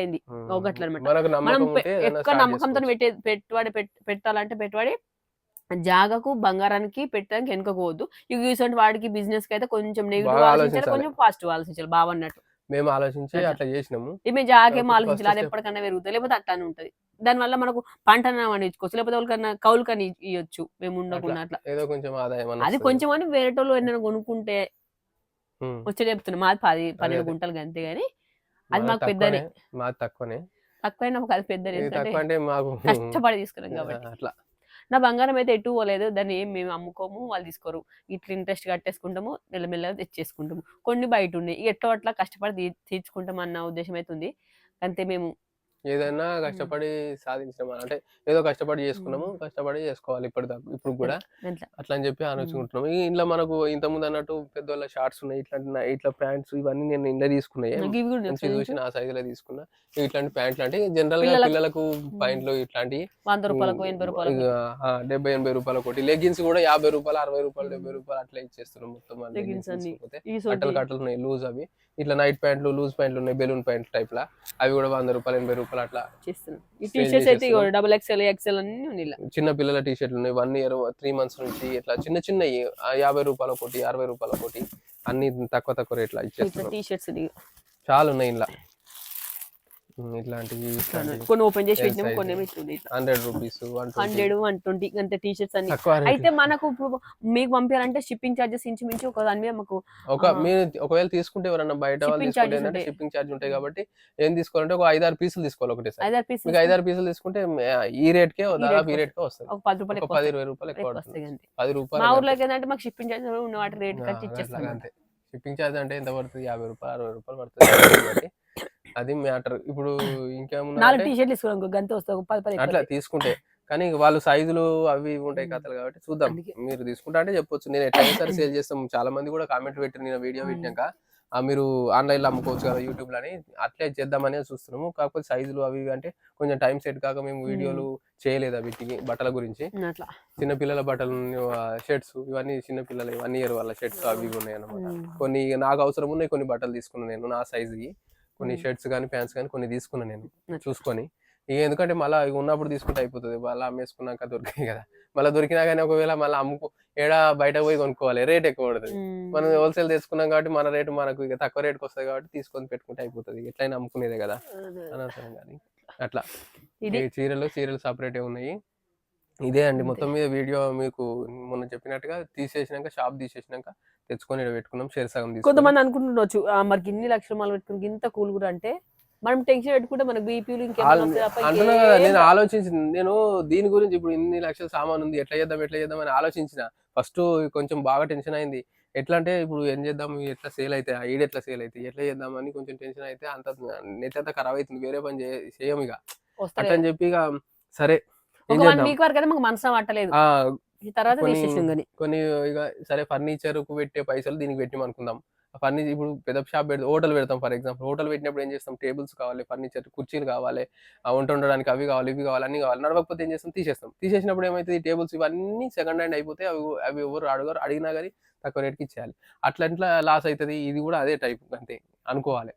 అయింది. ఒకట్ల అనమాట. మనం ఎక్కువ నమ్మకంతో పెట్టుబడి పెట్టాలంటే పెట్టుబడి జాగకు బంగారానికి పెట్టడానికి వెనుకపోవద్దు. ఇటువంటి వాడికి బిజినెస్ కి అయితే కొంచెం నెగిటివ్ ఆలోచించాలి, కొంచెం పాజిటివ్ ఆలోచించాలి. బావ అన్నట్టు మేము ఆలోచించి అట్లా చేసినాము. మేము జాగేం ఆలోచించాలి, అది ఎప్పటికన్నా పెరుగుతుంది, లేకపోతే అట్లానే ఉంటది. దానివల్ల మనకు పంటన పండించుకోవచ్చు, లేకపోతే వాళ్ళకన్నా కౌలుకని ఇవ్వచ్చు. మేము ఉండకుండా అట్లా ఏదో కొంచెం ఆదాయం అది కొంచెం అని వేరేటోళ్ళు ఏమైనా కొనుక్కుంటే వచ్చే చెప్తున్నా. మాది 12 గుంటలు అంతే గాని అది మాకు పెద్దనే. మాది తక్కువనే. తక్కువైనా అది పెద్దనే, అంటే మాకు కష్టపడి తీసుకున్నాం కాబట్టి. అట్లా నా బంగారం అయితే ఎటు పోలేదు. దాన్ని ఏం మేము అమ్ముకోము, వాళ్ళు తీసుకోరు. ఇట్లా ఇంట్రెస్ట్ కట్టేసుకుంటాము, మెల్లమెల్లగా తెచ్చేసుకుంటాము. కొన్ని బయట ఉన్నాయి, ఎట్లా అట్లా కష్టపడి తీర్చుకుంటాం అన్న ఉద్దేశం అయితే ఉంది. అంతే. మేము ఏదైనా కష్టపడి సాధించడం అంటే ఏదో కష్టపడి చేసుకున్నాము, కష్టపడి చేసుకోవాలి ఇప్పుడు కూడా అట్లా అట్లా అని చెప్పి ఆలోచించుకుంటున్నాము. ఇంట్లో మనకు ఇంతకుముందు అన్నట్టు పెద్దోళ్ళ షార్ట్స్ ఉన్నాయి, ఇట్లా ప్యాంట్స్ ఇవన్నీ నేను ఇంట్లో తీసుకున్నాయి, ఇవి కూడా మంచిగా చూసి నా సైజులో తీసుకున్నా. ఇట్లాంటి ప్యాంట్లు అంటే జనరల్ గా పిల్లలకు ప్యాంట్లు ఇట్లాంటివి రూపాయలకు 80 రూపాయలకు 70-80 రూపాయలు ఒకటి. లెగ్గిన్స్ కూడా 50 రూపాయలు, 60 రూపాయలు, 70 రూపాయలు అట్లా ఇచ్చేస్తున్నాం మొత్తం. లెగిన్స్ అన్ని కట్టలు కట్టలు ఉన్నాయి లూజ్ అవి. ఇట్లా నైట్ ప్యాంట్లు, లూజ్ ప్యాంట్లు ఉన్నాయి, బెలూన్ ప్యాంట్ టైప్ లా, అవి కూడా 100 రూపాయలు, 80 రూపాయలు అట్లా చేస్తున్నాం. ఈ టీ షర్ట్స్ అయితే XXL XL అన్ని ఉన్నాయి. చిన్న పిల్లల టీ షర్ట్లు ఉన్నాయి 1 year 3 months నుంచి ఇట్లా చిన్న చిన్నవి 50 రూపాయలు ఒకటి, 60 రూపాయలు ఒకటి, అన్ని తక్కువ రేట్లా ఇచ్చేస్తున్నాం. టీ షర్ట్స్ చాలా ఉన్నాయి ఇలా ఇట్లాంటివి. కొన్ని ఓపెన్ చేసి పెట్టినాము, కొన్ని 100 రూపీస్, 100, 120 అంతే టీ షర్ట్స్ అన్ని. అయితే మనకు ఇప్పుడు మీకు పంపించాలంటే షిప్పింగ్ చార్జెస్ ఇంచుమించు ఒక దాని మీద మాకు మీరు ఒకవేళ తీసుకుంటే ఎవరన్నా బయట వాళ్ళు తీసుకుంటే షిప్పింగ్ చార్జ్ ఉంటాయి కాబట్టి ఏం తీసుకోవాలంటే ఒక 5-6 పీసులు తీసుకోవాలి ఒకటే సార్. 5-6 పీసులు తీసుకుంటే ఈ రేట్ కే దాదాపు ఈ రేట్ కే వస్తుంది. ఒక 10 రూపాయలు 10-20 రూపాయలు ఎక్కువ వస్తుంది. 10 రూపాయలు. మా ఊర్లో ఏంటంటే మాకు షిప్పింగ్ చార్జ్ ఉన్న వాటి రేట్ కట్టి ఇచ్చేస్తాం. అంతే. షిప్పింగ్ చార్జ్ అంటే ఎంత పడుతుంది? 50 రూపాయలు, 60 రూపాయలు పడుతుంది. అది మ్యాటర్. ఇప్పుడు ఇంకేమున్నా 4 టీ షర్ట్లు తీసుకోవాలి, గంత వస్తుంది 10 అట్లా తీసుకుంటే. కానీ వాళ్ళు సైజులు అవి ఉంటాయి కథలు కాబట్టి చూద్దాం. మీరు తీసుకుంటా అంటే చెప్పొచ్చు, నేను ఎట్లయినా సరే సేల్ చేస్తాం. చాలా మంది కూడా కామెంట్ పెట్టారు నేను వీడియో పెట్టినాక, మీరు ఆన్లైన్ లో అమ్ముకోవచ్చు కదా యూట్యూబ్ లో అని. అట్లే చేద్దామని చూస్తున్నాము. కాకపోతే సైజులు అవి అంటే కొంచెం టైం సెట్ కాక మేము వీడియోలు చేయలేదు వీటికి, బట్టల గురించి. చిన్న పిల్లల బట్టలు, షర్ట్స్ ఇవన్నీ చిన్న పిల్లలు 1 year వాళ్ళ షర్ట్స్ అవి ఉన్నాయి అన్నమాట. కొన్ని నాకు అవసరం ఉన్నాయి, కొన్ని బట్టలు తీసుకున్నాను నేను నా సైజుకి. కొన్ని షర్ట్స్ కానీ ప్యాంట్స్ కానీ కొన్ని తీసుకున్నాను నేను చూసుకొని. ఎందుకంటే మళ్ళీ ఉన్నప్పుడు తీసుకుంటే అయిపోతుంది, మళ్ళీ అమ్మేసుకున్నాక దొరికాయి కదా. మళ్ళీ దొరికినా కానీ ఒకవేళ మళ్ళీ ఏడా బయట పోయి కొనుక్కోవాలి, రేట్ ఎక్కువ పడుతుంది. మనం హోల్సేల్ తీసుకున్నాం కాబట్టి మన రేటు మనకు ఇక తక్కువ రేట్కి వస్తుంది కాబట్టి తీసుకొని పెట్టుకుంటే అయిపోతుంది. ఎట్లయినా అమ్ముకునేదే కదా అనవసరం. కానీ అట్లా చీరలు సపరేట్ ఉన్నాయి. ఇదే అండి మొత్తం మీద వీడియో. మీకు మొన్న చెప్పినట్టుగా షాప్ తీసేసినాక తెచ్చుకొని పెట్టుకున్నాం. షేర్ సగం కొంతమంది అనుకుంటుండొచ్చు మరి ఇన్ని లక్షల మాలు పెట్టుకుని ఇంత కూల్ కూడా అంటే మనం టెన్షన్ పెట్టుకుంటే మనకు బీపీలు అంటున్నా కదా. నేను ఆలోచించింది, నేను దీని గురించి ఇప్పుడు ఇన్ని లక్షల సామాన్ ఉంది, ఎట్లా చేద్దాం అని ఆలోచించిన. ఫస్ట్ కొంచెం బాగా టెన్షన్ అయింది. ఎట్లా అంటే ఇప్పుడు ఏం చేద్దాం, ఎట్లా సేల్ అయితే ఎట్లా సేల్ అయితే ఎట్లా చేద్దాం అని కొంచెం టెన్షన్ అయితే అంత నెట్ అంతా ఖరాబ్ అవుతుంది. వేరే పని చేయం ఇక అట్లా అని చెప్పి ఇక సరే కొన్ని ఇక సరే ఫర్నిచర్ కు పెట్టే పైసలు దీనికి పెట్టినాం అనుకుందాం. ఫర్నిచర్ ఇప్పుడు పెద్ద షాప్ హోటల్ పెడతాం. ఫర్ ఎగ్జాంపుల్ హోటల్ పెట్టినప్పుడు ఏం చేస్తాం, టేబుల్స్ కావాలి, ఫర్నిచర్ కుర్చీలు కావాలి, వంట ఉండడానికి అవి కావాలి, ఇవి కావాలి, అన్ని కావాలి. నడవకపోతే ఏం చేస్తాం, తీసేసినప్పుడు ఏమైతుంది, ఈ టేబుల్స్ ఇవన్నీ సెకండ్ హ్యాండ్ అయిపోతే అవి ఎవరు అడిగినా కానీ తక్కువ రేట్కి ఇచ్చేయాలి. అట్లా లాస్ అవుతుంది. ఇది కూడా అదే టైప్ అంతే అనుకోవాలి.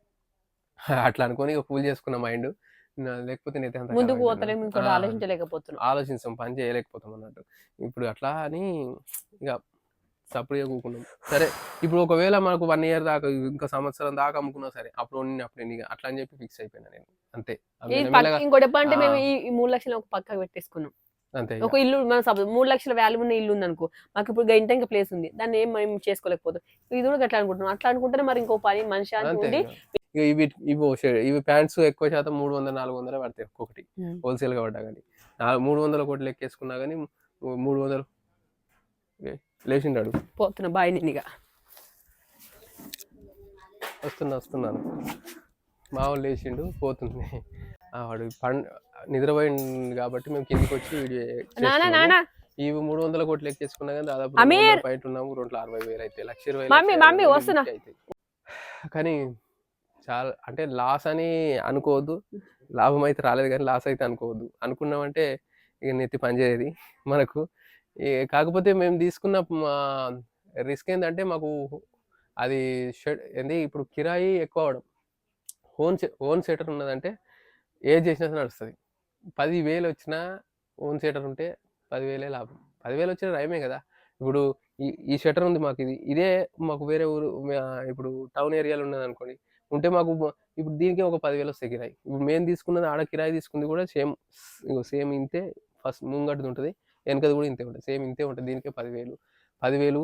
అట్లా అనుకొని ఇక కూల్ చేసుకున్న మైండ్. లేకపోతే ఆలోచించాం, పని చేయలేకపోతాం అన్నట్టు. ఇప్పుడు అట్లా అని ఇక సపరేట్గా కూకున్నాం. సరే ఇప్పుడు ఒకవేళ మనకు 1 year దాకా ఇంకా సంవత్సరం దాకా అమ్ముకున్నా సరే అప్పుడు నేను అట్లా అని చెప్పి ఫిక్స్ అయిపోయినా నేను అంతే. ఇంకోటి అంటే మేము ఈ 3 లక్షలు ఒక పక్కకు పెట్టేసుకున్నాం. అంతే. ఒక ఇల్లు మన 3 లక్షల వాల్యూ ఉన్న ఇల్లు ఉంది అనుకో, మాకు ఇప్పుడు ఇంకా ప్లేస్ ఉంది, దాన్ని ఏం మేము చేసుకోలేకపోతాం. ఇది కూడా అట్లా అనుకుంటున్నాం. అట్లా అనుకుంటేనే మరి ఇంకో పని మనిషి ఉండి ఇవి ప్యాంట్స్ ఎక్కువ శాతం 300-400 పడతాయి ఒక్కొక్కటి హోల్సేల్ గా పడ్డా కానీ. 300 కోట్లు లెక్కేసుకున్నా కానీ 300 లేచిండాడు. పోతున్నా బాయ్, నేను వస్తున్నాను. మామూలు లేచిండు పోతుంది. వాడు నిద్రపోయింది కాబట్టి మేము కిందికి వచ్చి వీడియో ఇవి 300 కోట్లు లెక్కేసుకున్నా కానీ దాదాపు బయట ఉన్నాము 2,60,000 అయితే 1,20,000 అవుతాయి. కానీ చాలా అంటే లాస్ అని అనుకోవద్దు, లాభం అయితే రాలేదు కానీ లాస్ అయితే అనుకోవద్దు. అనుకున్నామంటే ఇక నెత్తి పనిచేయదు మనకు. కాకపోతే మేము తీసుకున్న రిస్క్ ఏంటంటే మాకు అది ఏంది ఇప్పుడు కిరాయి ఎక్కువ అవడం. ఓన్ సెటర్ ఉన్నదంటే ఏది చేసినా నడుస్తుంది. 10,000 వచ్చినా ఓన్ సెటర్ ఉంటే 10,000 లాభం. 10,000 వచ్చిన నయమే కదా. ఇప్పుడు ఈ షటర్ ఉంది మాకు, ఇదే మాకు వేరే ఊరు ఇప్పుడు టౌన్ ఏరియాలో ఉన్నది అనుకోండి, ఉంటే మాకు ఇప్పుడు దీనికి ఒక 10,000 వస్తాయి కిరాయి. ఇప్పుడు మేము తీసుకున్నది ఆడ కిరాయి తీసుకుంది కూడా సేమ్ ఇంతే. ఫస్ట్ ముంగటిది ఉంటుంది, వెనకది కూడా ఇంతే ఉంటుంది, సేమ్ ఇంతే ఉంటుంది. దీనికే 10,000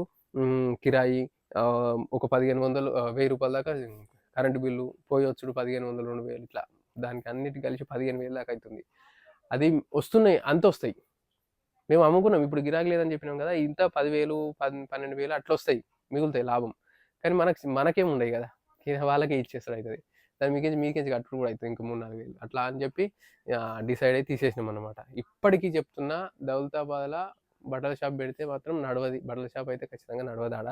కిరాయి, ఒక 1,500 1,000 రూపాయల దాకా కరెంటు బిల్లు, పోయొచ్చుడు 1,500 2,000 ఇట్లా దానికి అన్నిటి కలిసి 15,000 దాకా అవుతుంది. అది వస్తున్నాయి, అంత వస్తాయి. మేము అమ్ముకున్నాం, ఇప్పుడు గిరాకీ లేదని చెప్పినాం కదా, ఇంత 10,000 12,000 అట్లా వస్తాయి, మిగులుతాయి లాభం. కానీ మనకేం ఉండవు కదా, వాళ్ళకే ఇచ్చేస్తారు అవుతుంది. దాని మీకేంచి కట్టుడు కూడా అవుతుంది ఇంకా 3-4 వేలు అట్లా అని చెప్పి డిసైడ్ అయ్యి తీసేసినాం అనమాట. ఇప్పటికీ చెప్తున్నా, దౌలతాబాద్లో బట్టల షాప్ పెడితే మాత్రం నడవది. బట్టల షాప్ అయితే ఖచ్చితంగా నడవదు ఆడ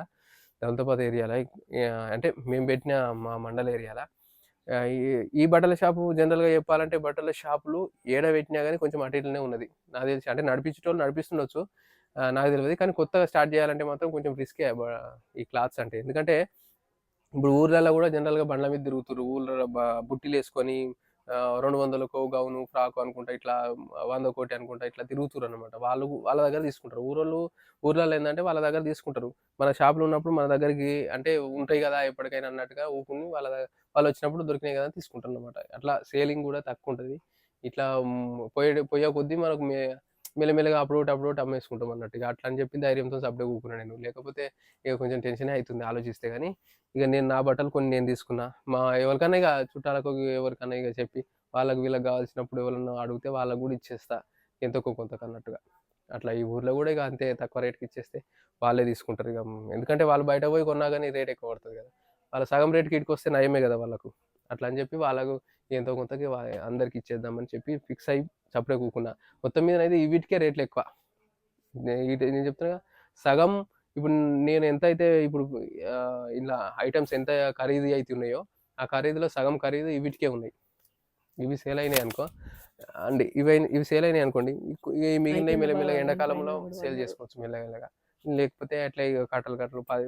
దౌలతాబాద్ ఏరియాలో. అంటే మేము పెట్టిన మా మండల ఏరియాలో ఈ ఈ బట్టల షాపు జనరల్గా చెప్పాలంటే బట్టల షాపులు ఏడ పెట్టినా కానీ కొంచెం అటు ఇటునే ఉన్నది నాకు తెలిసి. అంటే నడిపించేటోళ్ళు నడిపిస్తుండొచ్చు, నాకు తెలియదు. కానీ కొత్తగా స్టార్ట్ చేయాలంటే మాత్రం కొంచెం రిస్కే ఈ క్లాత్స్ అంటే. ఎందుకంటే ఇప్పుడు ఊర్లలో కూడా జనరల్గా బండ్ల మీద తిరుగుతున్నారు. ఊళ్ళో బుట్టీలు వేసుకొని 200కు గౌను ఫ్రాక్ అనుకుంటా ఇట్లా 100 కోటి అనుకుంటా ఇట్లా తిరుగుతున్నారు అనమాట. వాళ్ళ దగ్గర తీసుకుంటారు. ఊర్లలో ఏంటంటే వాళ్ళ దగ్గర తీసుకుంటారు. మన షాపులో ఉన్నప్పుడు మన దగ్గరికి అంటే ఉంటాయి కదా ఎప్పటికైనా అన్నట్టుగా ఊకుని వాళ్ళు వచ్చినప్పుడు దొరికినాయి కదా తీసుకుంటారు అనమాట. అట్లా సేలింగ్ కూడా తక్కువ ఉంటుంది. ఇట్లా పోయే కొద్దీ మనకు మెల్లమెల్లగా అప్పుడోటి అమ్మేసుకుంటాం అన్నట్టుగా. అట్లా అని చెప్పి ధైర్యంతో సప్పుడే ఊకున్నాను నేను. లేకపోతే ఇక కొంచెం టెన్షనే అవుతుంది ఆలోచిస్తే. కానీ ఇక నేను నా బట్టలు కొన్ని నేను తీసుకున్నా. ఎవరికన్నా ఇక చుట్టాలకు ఎవరికన్నా ఇక చెప్పి వాళ్ళకి వీళ్ళకి కావాల్సినప్పుడు ఎవరన్నా అడిగితే వాళ్ళకి కూడా ఇచ్చేస్తా ఎంతో కొంతకు అన్నట్టుగా. అట్లా ఈ ఊర్లో కూడా ఇక అంతే తక్కువ రేట్కి ఇచ్చేస్తే వాళ్ళే తీసుకుంటారు ఇక. ఎందుకంటే వాళ్ళు బయట పోయి కొన్నా కానీ రేట్ ఎక్కువ పడుతుంది కదా. వాళ్ళ సగం రేట్కి ఇటుకు వస్తే నయమే కదా వాళ్ళకు. అట్లా అని చెప్పి వాళ్ళకు ఎంతో కొంతకి అందరికి ఇచ్చేద్దామని చెప్పి ఫిక్స్ అయ్యి సపరే కూకున్నా. మొత్తం మీద అయితే వీటికే రేట్లు ఎక్కువ. నేను చెప్తున్నా సగం ఇప్పుడు నేను ఎంత అయితే ఇప్పుడు ఇలా ఐటమ్స్ ఎంత ఖరీదు అయితే ఉన్నాయో ఆ ఖరీదులో సగం ఖరీదు వీటికే ఉన్నాయి. ఇవి సేల్ అయినాయి అనుకో అండి, ఇవి సేల్ అయినాయి అనుకోండి, ఈ మిగిలినవి మెల్లమెల్లగా ఎండాకాలంలో సేల్ చేసుకోవచ్చు మెల్లమెల్లగా. లేకపోతే అట్లా ఇక కట్టలు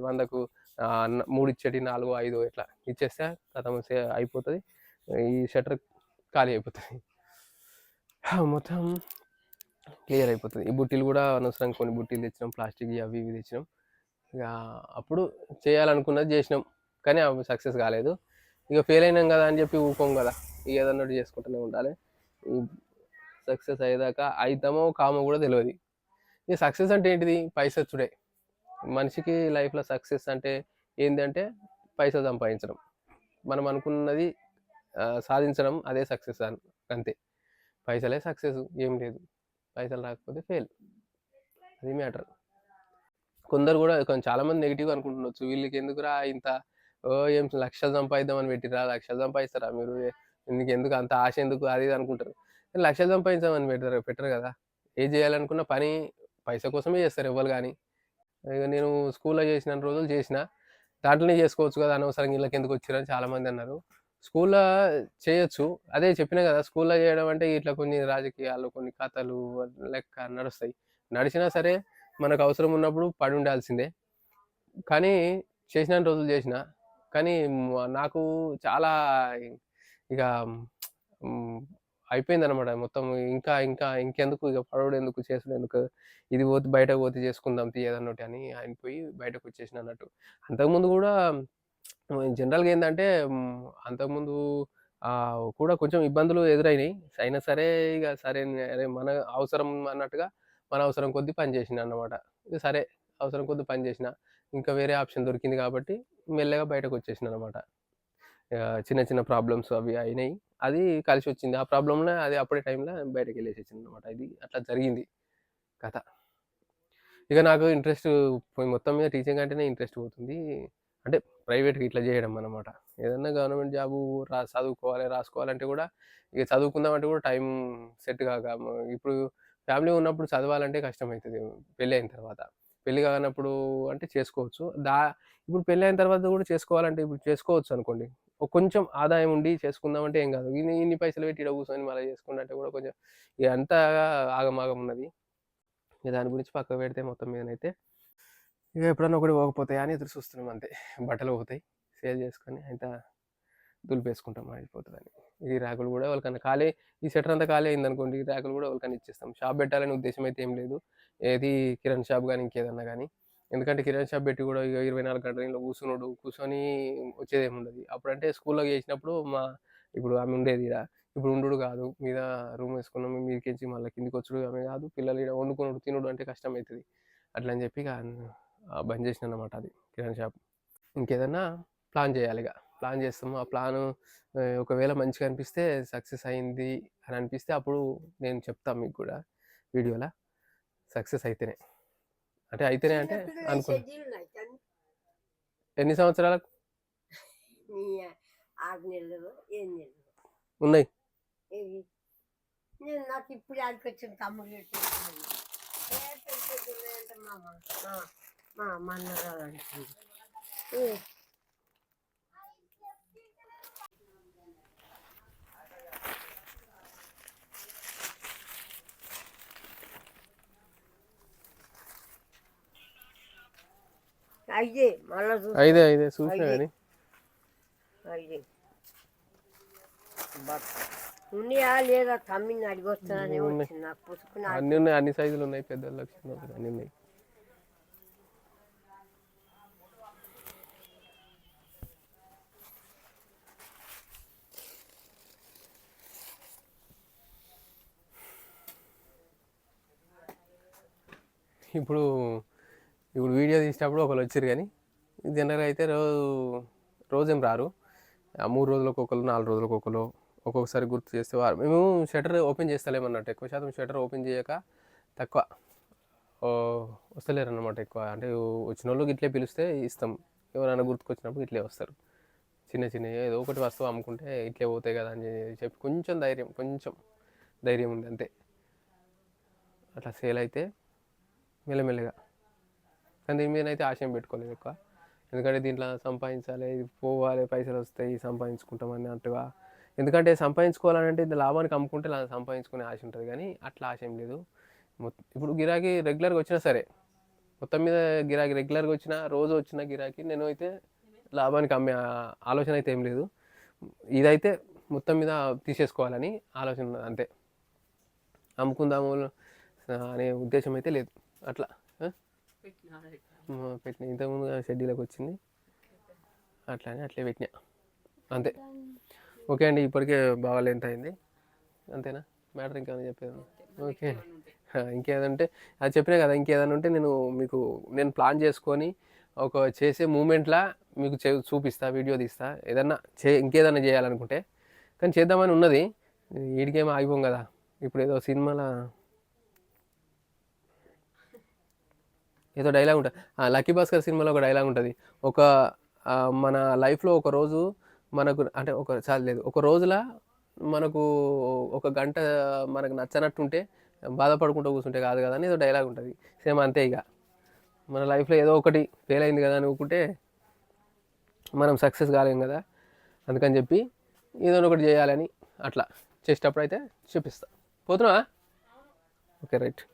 100కు 3 ఇచ్చేటి 4, 5 ఇట్లా ఇచ్చేస్తే కథం అయిపోతుంది. ఈ షట్టర్ ఖాళీ అయిపోతుంది, మొత్తం క్లియర్ అయిపోతుంది. ఈ బుట్టీలు కూడా అనవసరం కొన్ని బుట్టీలు తెచ్చినాం, ప్లాస్టిక్ అవి ఇవి తెచ్చినాం. ఇక అప్పుడు చేయాలనుకున్నది చేసినాం, కానీ అవి సక్సెస్ కాలేదు. ఇక ఫెయిల్ అయినాం కదా అని చెప్పి ఊకోం కదా, ఇక ఏదన్నట్టు చేసుకుంటూనే ఉండాలి. సక్సెస్ అయ్యేదాకా అవుతామో కామో కూడా తెలియదు. ఇక సక్సెస్ అంటే ఏంటిది? పైసచ్చుడే. మనిషికి లైఫ్లో సక్సెస్ అంటే ఏంటంటే పైసా సంపాదించడం, మనం అనుకున్నది సాధించడం, అదే సక్సెస్ అంతే. పైసలే సక్సెస్, ఏం లేదు. పైసలు రాకపోతే ఫెయిల్, అది మ్యాటర్. కొందరు కూడా చాలామంది నెగిటివ్గా అనుకుంటుండొచ్చు, వీళ్ళకి ఎందుకురా ఇంత ఏం లక్షలు సంపాదిద్దామని పెట్టిరా, లక్షలు సంపాదిస్తారా మీరు, నీకు ఎందుకు అంత ఆశ ఎందుకు, అది ఇది అనుకుంటారు. లక్షలు సంపాదించామని పెట్టరు కదా. ఏం చేయాలనుకున్న పని పైసా కోసమే చేస్తారు ఎవ్వరు కానీ. ఇక నేను స్కూల్లో చేసిన రోజులు చేసిన దాంట్లోనే చేసుకోవచ్చు కదా, అనవసరంగా వీళ్ళకి ఎందుకు వచ్చారని చాలామంది అన్నారు. స్కూల్లో చేయొచ్చు, అదే చెప్పినా కదా, స్కూల్లో చేయడం అంటే ఇట్లా కొన్ని రాజకీయాలు, కొన్ని కథలు లెక్క నడుస్తాయి. నడిచినా సరే మనకు అవసరం ఉన్నప్పుడు పడి ఉండాల్సిందే. కానీ చేసిన రోజులు చేసిన, కానీ నాకు చాలా ఇక అయిపోయింది అనమాట మొత్తం. ఇంకా ఇంకా ఇంకెందుకు ఇక పడవడు ఎందుకు, చేసుడు ఎందుకు, ఇది పోతే బయటకు పోతే చేసుకుందాం తీయదన్నట్టు అని ఆయన పోయి బయటకు వచ్చేసిన అన్నట్టు. అంతకుముందు కూడా జనరల్గా ఏంటంటే అంతకుముందు కూడా కొంచెం ఇబ్బందులు ఎదురైనాయి. అయినా సరే ఇక సరే అరే మన అవసరం అన్నట్టుగా మన అవసరం కొద్దీ పని చేసిన అన్నమాట. ఇక సరే అవసరం కొద్దీ పని చేసిన, ఇంకా వేరే ఆప్షన్ దొరికింది కాబట్టి మెల్లగా బయటకు వచ్చేసిన అనమాట. చిన్న చిన్న ప్రాబ్లమ్స్ అవి అయినాయి, అది కలిసి వచ్చింది. ఆ ప్రాబ్లంలో అది అప్పుడే టైంలో బయటకు వెళ్ళేసేసింది అనమాట. ఇది అట్లా జరిగింది కథ. ఇక నాకు ఇంట్రెస్ట్ మొత్తం మీద టీచింగ్ అంటేనే ఇంట్రెస్ట్ పోతుంది. అంటే ప్రైవేట్గా ఇట్లా చేయడం అనమాట. ఏదన్నా గవర్నమెంట్ జాబు చదువుకోవాలి రాసుకోవాలంటే కూడా ఇక చదువుకుందామంటే కూడా టైం సెట్ కాక, ఇప్పుడు ఫ్యామిలీ ఉన్నప్పుడు చదవాలంటే కష్టమవుతుంది. పెళ్ళి అయిన తర్వాత, పెళ్ళి కానప్పుడు అంటే చేసుకోవచ్చు. ఇప్పుడు పెళ్ళి అయిన తర్వాత కూడా చేసుకోవాలంటే ఇప్పుడు చేసుకోవచ్చు అనుకోండి. కొంచెం ఆదాయం ఉండి చేసుకుందామంటే ఏం కాదు. ఇన్ని పైసలు పెట్టి ఇక్కడ కూర్చొని మళ్ళీ చేసుకుంటే కూడా కొంచెం ఇక అంతా ఆగమాగం ఉన్నది. ఇక దాని గురించి పక్కకు పెడితే మొత్తం మీదనైతే ఇక ఎప్పుడన్నా ఒకటి పోకపోతాయి అని ఎదురు చూస్తున్నాం అంతే. బట్టలు పోతాయి, సేల్ చేసుకొని అంత దులిపేసుకుంటాం అయిపోతుందని. ఈ ర్యాకులు కూడా ఎవరికన్నా ఖాళీ, ఈ సెటర్ అంతా ఖాళీ అయిందనుకోండి, ఈ ర్యాకులు కూడా ఎవరికైనా ఇచ్చేస్తాం. షాప్ పెట్టాలనే ఉద్దేశం అయితే ఏం లేదు, ఏది కిరాణా షాప్ కానీ ఇంకేదన్నా కానీ. ఎందుకంటే కిరాణా షాప్ పెట్టి కూడా ఇక 24 గంటలు ఇంట్లో కూర్చొని వచ్చేది ఏమి ఉండదు. అప్పుడంటే స్కూల్లో చేసినప్పుడు ఇప్పుడు ఆమె ఉండేది ఈడ, ఇప్పుడు ఉండు కాదు, మీద రూమ్ వేసుకున్నాము, మీదకించి మళ్ళీ కిందికి వచ్చుడు ఆమె కాదు, పిల్లలు ఈడ వండుకున్నాడు తినుడు అంటే కష్టం అవుతుంది. అట్లా అని చెప్పి ఇక బంద్ చేసిన అనమాట అది కిరాణా షాప్. ఇంకేదన్నా ప్లాన్ చేయాలి, ఇక ప్లాన్ చేస్తాము. ఆ ప్లాను ఒకవేళ మంచిగా అనిపిస్తే, సక్సెస్ అయింది అని అనిపిస్తే అప్పుడు నేను చెప్తాను మీకు కూడా వీడియోలో. సక్సెస్ అయితేనే అంటే అనుకో. ఎన్ని సంవత్సరాలకు 6 నెలలు 7 నెలలు ఉన్నాయి. ఇవి నేను నాకు ఇప్పుడు ఆడికి వచ్చిన తమ్ముడు పెట్టేస్తున్నాను అంటే మా మన్నరాలు అంటుంది. అయ్యే మళ్ళా ఐదే చూసినా కానీ అయ్యే ఉన్నాయా లేదా తమ్మిని అడిగి వస్తానని వచ్చింది నాకు పుసుకుని అన్నీ ఉన్నాయి, అన్ని సైజులు ఉన్నాయి, పెద్ద లక్షలు అన్నీ ఉన్నాయి. ఇప్పుడు వీడియో తీసేటప్పుడు ఒకరు వచ్చారు కానీ జనరల్గా అయితే రోజేం రారు. 3 రోజులకు ఒకరు, 4 రోజులకు ఒకరు, ఒక్కొక్కసారి గుర్తు చేస్తే వారు. మేము షటర్ ఓపెన్ చేస్తలేమన్నట్టు, ఎక్కువ శాతం షటర్ ఓపెన్ చేయక తక్కువ వస్తలేరు అన్నమాట. ఎక్కువ అంటే వచ్చిన వాళ్ళకి ఇట్లే పిలిస్తే ఇస్తాం, ఎవరైనా గుర్తుకొచ్చినప్పుడు ఇట్లే వస్తారు. చిన్న ఏదో ఒకటి వస్తువు అమ్ముకుంటే ఇట్లే పోతాయి కదా అని చెప్పి కొంచెం ధైర్యం ఉంది అంతే. అట్లా సేల్ అయితే మెల్లమెల్లగా, కానీ దీని మీద అయితే ఆశయం పెట్టుకోలేదు ఎక్కువ. ఎందుకంటే దీంట్లో సంపాదించాలి, పోవాలి, పైసలు వస్తాయి, సంపాదించుకుంటాం అన్నట్టుగా. ఎందుకంటే సంపాదించుకోవాలంటే ఇది లాభానికి అమ్ముకుంటే సంపాదించుకునే ఆశ ఉంటుంది, కానీ అట్లా ఆశ ఏం లేదు. ఇప్పుడు గిరాకీ రెగ్యులర్గా వచ్చినా సరే, మొత్తం మీద గిరాకీ రెగ్యులర్గా వచ్చినా, రోజు వచ్చిన గిరాకీ నేను అయితే లాభానికి అమ్మే ఆలోచన అయితే ఏం లేదు. ఇదైతే మొత్తం మీద తీసేసుకోవాలని ఆలోచన ఉన్నది అంతే. అమ్ముకుందాము అనే ఉద్దేశం అయితే లేదు. అట్లా పెట్టిన ఇంతకుముందు షెడ్యూల్కి వచ్చింది అట్లే పెట్టినా అంతే. ఓకే అండి, ఇప్పటికే బాగా లెంత్ అయింది అంతేనా? మ్యాటర్ ఇంకేమైనా చెప్పేది? ఓకే, ఇంకేదంటే అది చెప్పినా కదా, ఇంకేదైనా ఉంటే నేను ప్లాన్ చేసుకొని ఒక చేసే మూమెంట్లా మీకు చూపిస్తా, వీడియో తీస్తా. ఏదన్నా ఇంకేదన్నా చేయాలనుకుంటే, కానీ చేద్దామని ఉన్నది. వీడికేమో ఆగిపోం కదా. ఇప్పుడు ఏదో సినిమాలో ఏదో డైలాగ్ ఉంటుంది, లక్కీ భాస్కర్ సినిమాలో ఒక డైలాగ్ ఉంటుంది. మన లైఫ్లో ఒక రోజు మనకు అంటే ఒక రోజులా మనకు ఒక గంట మనకు నచ్చనట్టుంటే బాధపడుకుంటూ కూర్చుంటే కాదు కదా అని ఏదో డైలాగ్ ఉంటుంది. సేమ్ అంతే. ఇక మన లైఫ్లో ఏదో ఒకటి ఫెయిల్ అయింది కదా అని ఊరుకుంటే మనం సక్సెస్ కాలేం కదా. అందుకని చెప్పి ఏదో ఒకటి చేయాలని అట్లా చేసేటప్పుడు అయితే చూపిస్తా. పోతున్నా? Okay, right.